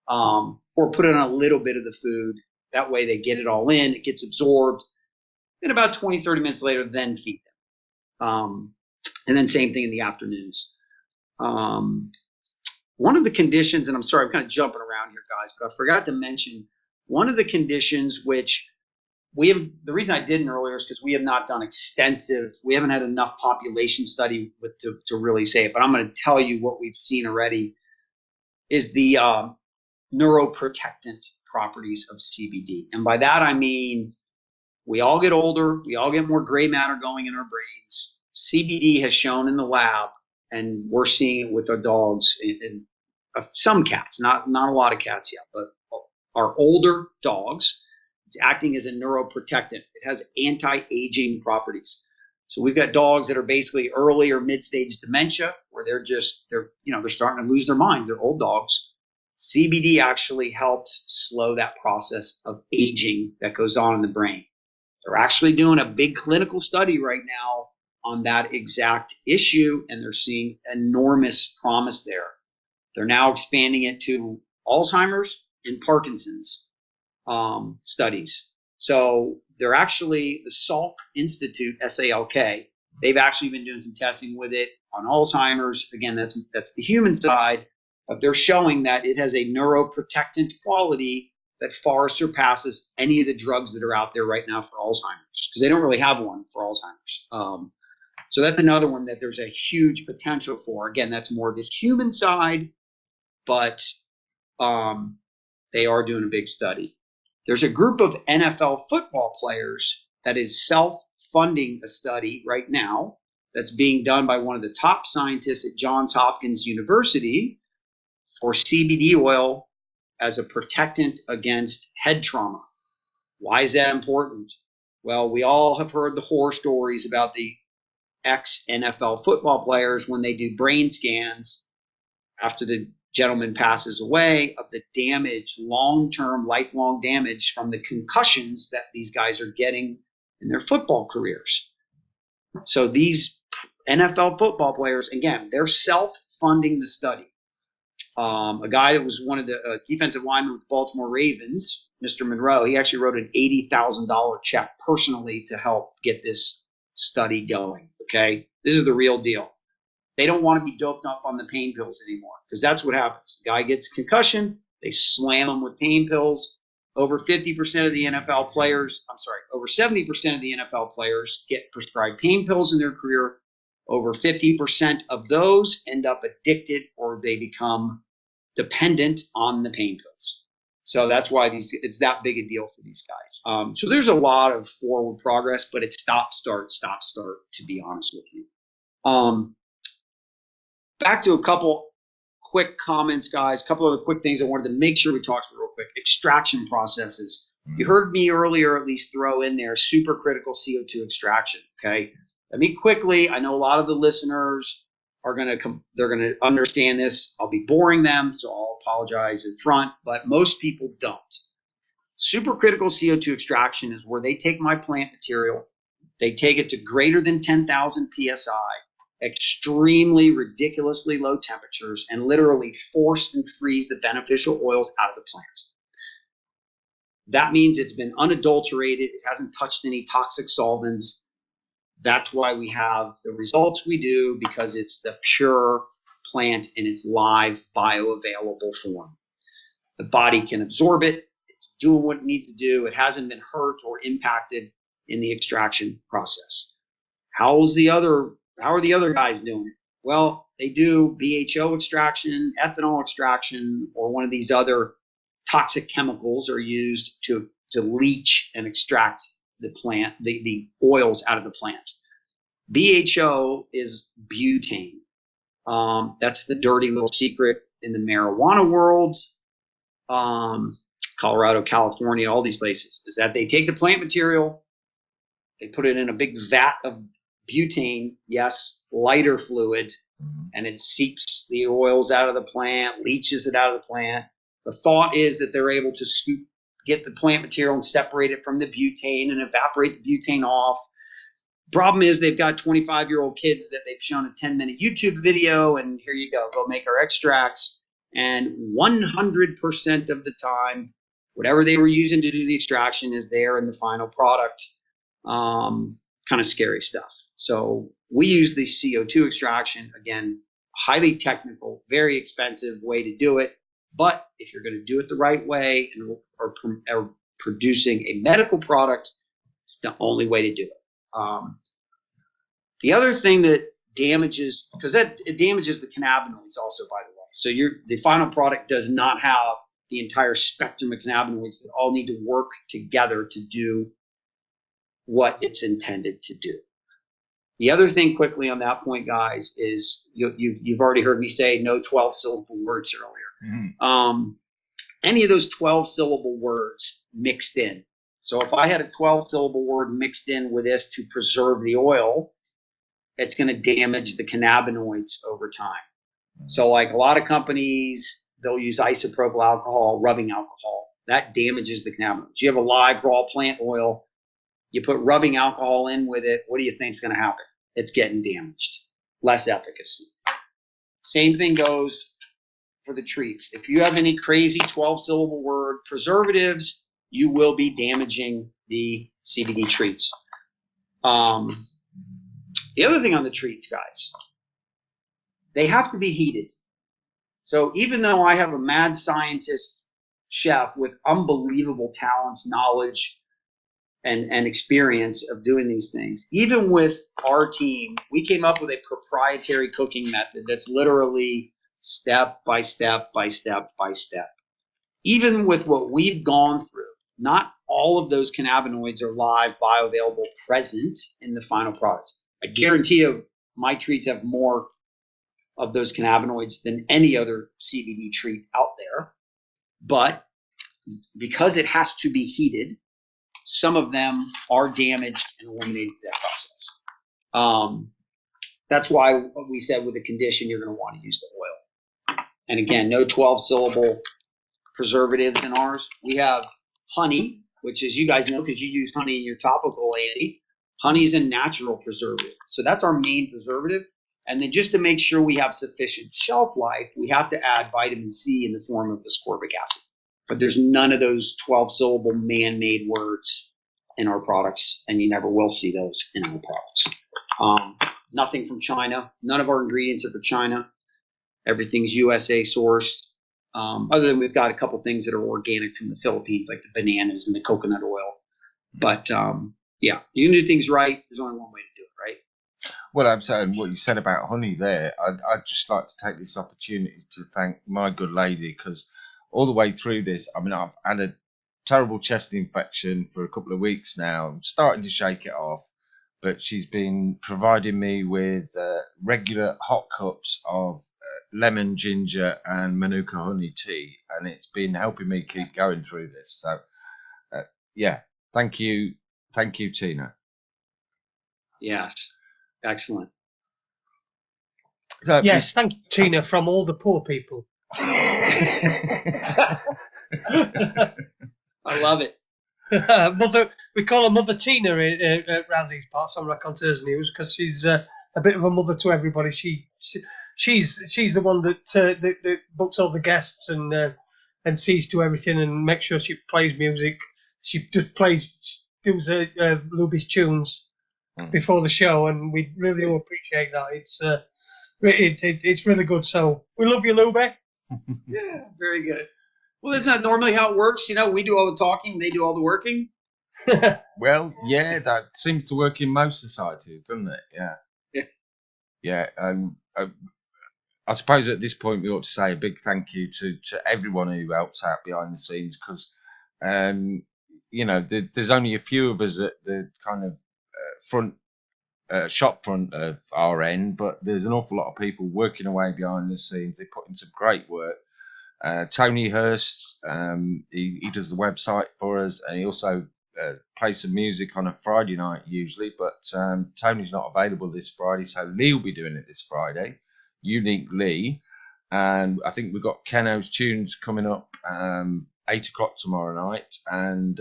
Or put it on a little bit of the food. That way they get it all in. It gets absorbed. Then about 20, 30 minutes later, then feed them. And then same thing in the afternoons. One of the conditions, and I'm sorry, I'm kind of jumping around here, guys, but I forgot to mention one of the conditions which the reason I didn't earlier is because we have not done we haven't had enough population study to really say it, but I'm going to tell you what we've seen already is the neuroprotectant properties of CBD. And by that, I mean, We all get older. We all get more gray matter going in our brains. CBD has shown in the lab, and we're seeing it with our dogs and some cats, not a lot of cats yet, but our older dogs, it's acting as a neuroprotectant. It has anti-aging properties. So we've got dogs that are basically early or mid-stage dementia, where they're starting to lose their minds. They're old dogs. CBD actually helps slow that process of aging that goes on in the brain. They're actually doing a big clinical study right now on that exact issue, and they're seeing enormous promise there. They're now expanding it to Alzheimer's and Parkinson's studies. So they're actually, the Salk Institute, SALK, they've actually been doing some testing with it on Alzheimer's. Again, that's the human side, but they're showing that it has a neuroprotectant quality that far surpasses any of the drugs that are out there right now for Alzheimer's, because they don't really have one for Alzheimer's. So that's another one that there's a huge potential for. Again, that's more the human side, but they are doing a big study. There's a group of NFL football players that is self-funding a study right now that's being done by one of the top scientists at Johns Hopkins University for CBD oil as a protectant against head trauma. Why is that important? Well, we all have heard the horror stories about the ex-NFL football players when they do brain scans after the gentleman passes away, of the damage, long-term, lifelong damage from the concussions that these guys are getting in their football careers. So these NFL football players, again, they're self-funding the study. A guy that was one of the defensive linemen with the Baltimore Ravens, Mr. Monroe, he actually wrote an $80,000 check personally to help get this study going. Okay, this is the real deal. They don't want to be doped up on the pain pills anymore, because that's what happens. The guy gets a concussion, they slam him with pain pills. Over 50% of the NFL players, over 70% of the NFL players get prescribed pain pills in their career. Over 50% of those end up addicted, or they become dependent on the pain pills. So that's why it's that big a deal for these guys. So there's a lot of forward progress, but it's stop, start, to be honest with you. Back to a couple quick comments, guys. A couple other quick things I wanted to make sure we talked about real quick. Extraction processes. You heard me earlier at least throw in there supercritical CO2 extraction. Okay. Let me quickly, I know a lot of the listeners are they're gonna understand this. I'll be boring them, so I'll apologize in front, but most people don't. Supercritical CO2 extraction is where they take my plant material, they take it to greater than 10,000 psi, extremely ridiculously low temperatures, and literally force and freeze the beneficial oils out of the plant. That means it's been unadulterated, it hasn't touched any toxic solvents. That's why we have the results we do, because it's the pure plant in its live bioavailable form. The body can absorb it, it's doing what it needs to do, it hasn't been hurt or impacted in the extraction process. How are the other guys doing it? Well, they do BHO extraction, ethanol extraction, or one of these other toxic chemicals are used to leach and extract the plant, the oils out of the plant. BHO is butane. That's the dirty little secret in the marijuana world. Colorado, California, all these places, is that they take the plant material, they put it in a big vat of butane, yes, lighter fluid, and it seeps the oils out of the plant, leaches it out of the plant. The thought is that they're able to get the plant material and separate it from the butane and evaporate the butane off. Problem is they've got 25-year-old kids that they've shown a 10-minute YouTube video, and here you go make our extracts. And 100% of the time, whatever they were using to do the extraction is there in the final product. Kind of scary stuff. So we use the CO2 extraction, again, highly technical, very expensive way to do it. But if you're going to do it the right way and are producing a medical product, it's the only way to do it. The other thing that damages, because it damages the cannabinoids also, by the way. So the final product does not have the entire spectrum of cannabinoids that all need to work together to do what it's intended to do. The other thing quickly on that point, guys, is you've already heard me say no 12-syllable words earlier. Mm-hmm. Any of those 12-syllable words mixed in. So if I had a 12-syllable word mixed in with this to preserve the oil, it's going to damage the cannabinoids over time. So like a lot of companies, they'll use isopropyl alcohol, rubbing alcohol. That damages the cannabinoids. You have a live raw plant oil, you put rubbing alcohol in with it, what do you think is going to happen? It's getting damaged. Less efficacy. Same thing goes for the treats. If you have any crazy 12-syllable word preservatives, you will be damaging the CBD treats. The other thing on the treats, guys, they have to be heated. So even though I have a mad scientist chef with unbelievable talents, knowledge, and experience of doing these things, even with our team, we came up with a proprietary cooking method that's literally step by step by step by step. Even with what we've gone through, not all of those cannabinoids are live, bioavailable, present in the final products. I guarantee you my treats have more of those cannabinoids than any other CBD treat out there. But because it has to be heated, some of them are damaged and eliminated through that process. That's why we said with the condition, you're going to want to use the oil. And again, no 12-syllable preservatives in ours. We have honey, which, as you guys know, because you use honey in your topical, Andy, honey is a natural preservative. So that's our main preservative. And then just to make sure we have sufficient shelf life, we have to add vitamin C in the form of ascorbic acid. But there's none of those 12-syllable man-made words in our products, and you never will see those in our products. Nothing from China. None of our ingredients are for China. Everything's USA sourced. Other than we've got a couple things that are organic from the Philippines, like the bananas and the coconut oil. But yeah, you can do things right. There's only one way to do it, right? Well, I'm saying what you said about honey there. I'd just like to take this opportunity to thank my good lady, because all the way through this, I mean, I've had a terrible chest infection for a couple of weeks now. I'm starting to shake it off, but she's been providing me with regular hot cups of lemon, ginger, and manuka honey tea, and it's been helping me keep going through this. So, yeah, thank you, Tina. Yes, excellent. So, yes, thank you, Tina, from all the poor people. I love it. We call her Mother Tina around these parts on Raconteurs News, because she's a bit of a mother to everybody. She's the one that books all the guests and sees to everything and makes sure she plays music. She just does Luby's tunes before the show, and we really do appreciate that. It's really good. So we love you, Luby. Yeah, very good. Well, isn't that normally how it works? You know, we do all the talking, they do all the working. Well, yeah, that seems to work in most societies, doesn't it? Yeah. Yeah. I suppose at this point we ought to say a big thank you to everyone who helps out behind the scenes, because, you know, there's only a few of us at the kind of shop front of our end, but there's an awful lot of people working away behind the scenes. They put in some great work. Tony Hurst, he does the website for us, and he also plays some music on a Friday night usually, but Tony's not available this Friday, so Lee will be doing it this Friday, Unique Lee, and I think we've got Keno's Tunes coming up 8 o'clock tomorrow night, and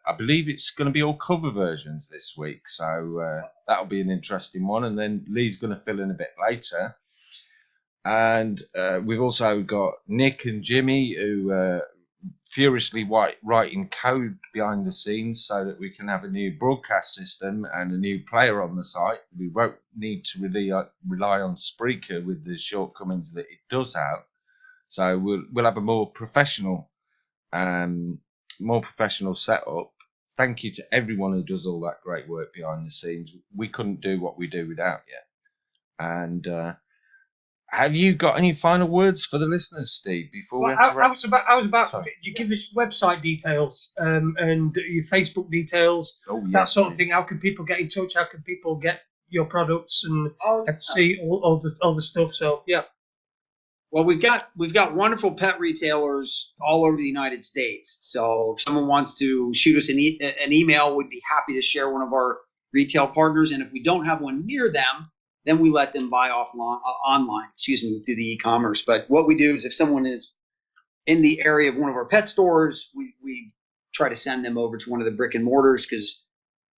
I believe it's going to be all cover versions this week, so that'll be an interesting one, and then Lee's going to fill in a bit later. And we've also got Nick and Jimmy, who furiously writing code behind the scenes so that we can have a new broadcast system and a new player on the site. We won't need to rely on Spreaker with the shortcomings that it does have. So we'll have a more professional setup. Thank you to everyone who does all that great work behind the scenes. We couldn't do what we do without you. And Have you got any final words for the listeners, Steve, before we Well, have to I was about. Sorry. You give us website details and your Facebook details, Oh, that yes, sort of please. thing. How can people get in touch? How can people get your products and Oh, see all the stuff? So yeah. well, we've got wonderful pet retailers all over the United States. So if someone wants to shoot us an email, we'd be happy to share one of our retail partners. And if we don't have one near them, then we let them buy online, through the e-commerce. But what we do is if someone is in the area of one of our pet stores, we try to send them over to one of the brick and mortars because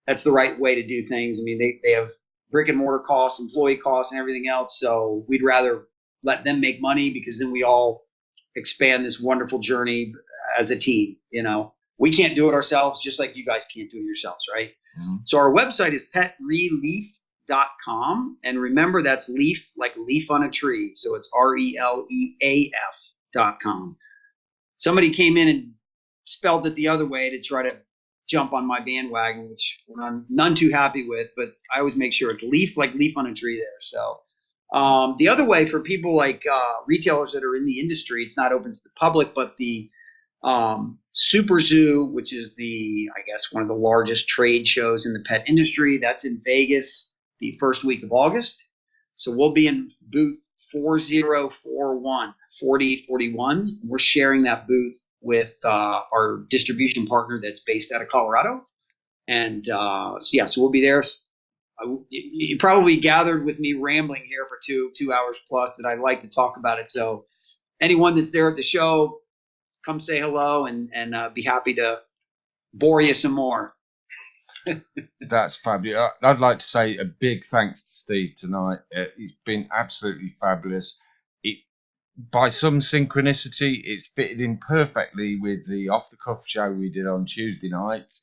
that's the right way to do things. I mean, they have brick and mortar costs, employee costs, and everything else. So we'd rather let them make money because then we all expand this wonderful journey as a team. You know, we can't do it ourselves, just like you guys can't do it yourselves, right? Mm-hmm. So our website is petreleaf.com. And remember, that's leaf, like leaf on a tree. So it's RELEAF.com. Somebody came in and spelled it the other way to try to jump on my bandwagon, which I'm none too happy with, but I always make sure it's leaf, like leaf on a tree there. So the other way for people like retailers that are in the industry, it's not open to the public, but the Super Zoo, which is I guess one of the largest trade shows in the pet industry, that's in Vegas the first week of August. So we'll be in booth 4041. We're sharing that booth with our distribution partner that's based out of Colorado. And so we'll be there. You probably gathered with me rambling here for two hours plus that I like to talk about it. So anyone that's there at the show, come say hello and be happy to bore you some more. That's fabulous. I'd like to say a big thanks to Steve tonight. It's been absolutely fabulous. By some synchronicity, it's fitted in perfectly with the off-the-cuff show we did on Tuesday night.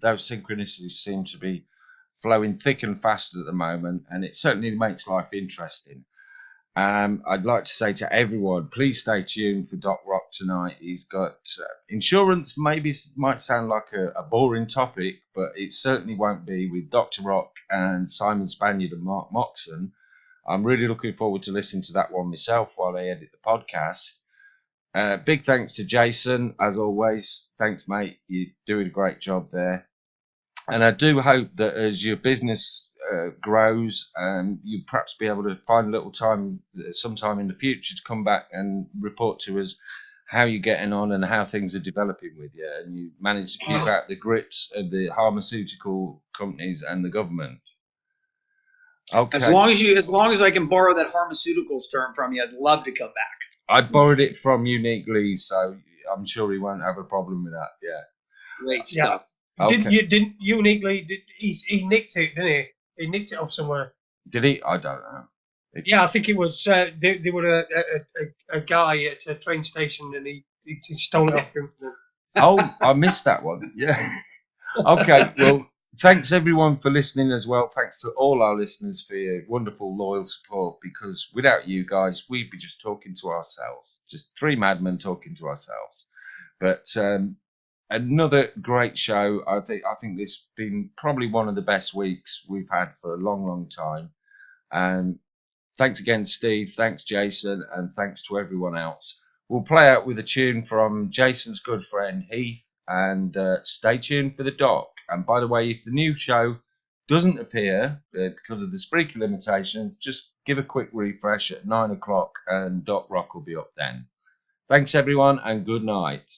Those synchronicities seem to be flowing thick and fast at the moment, and it certainly makes life interesting. I'd like to say to everyone, please stay tuned for Doc Rock tonight. He's got insurance. Maybe might sound like a boring topic, but it certainly won't be with Dr. Rock and Simon Spaniard and Mark Moxon. I'm really looking forward to listening to that one myself while I edit the podcast. Big thanks to Jason, as always. Thanks, mate. You're doing a great job there. And I do hope that as your business grows, you perhaps be able to find a little time sometime in the future to come back and report to us how you're getting on and how things are developing with you, and you manage to keep out the grips of the pharmaceutical companies and the government. Okay. As long as I can borrow that pharmaceuticals term from you, I'd love to come back. I borrowed it from Uniquely, so I'm sure he won't have a problem with that. Yeah. Great stuff. Okay. Didn't Uniquely? He nicked it, didn't he? He nicked it off somewhere. Did he? I don't know. Yeah, I think it was. They were a guy at a train station, and he stole it off him. Oh, I missed that one. Yeah. Okay. Well, thanks everyone for listening as well. Thanks to all our listeners for your wonderful, loyal support. Because without you guys, we'd be just talking to ourselves, just three madmen talking to ourselves. But another great show. I think this has been probably one of the best weeks we've had for a long, long time. And thanks again, Steve. Thanks, Jason. And thanks to everyone else. We'll play out with a tune from Jason's good friend, Heath. And stay tuned for the doc. And by the way, if the new show doesn't appear because of the Spreaker limitations, just give a quick refresh at 9 o'clock and Doc Rock will be up then. Thanks, everyone, and good night.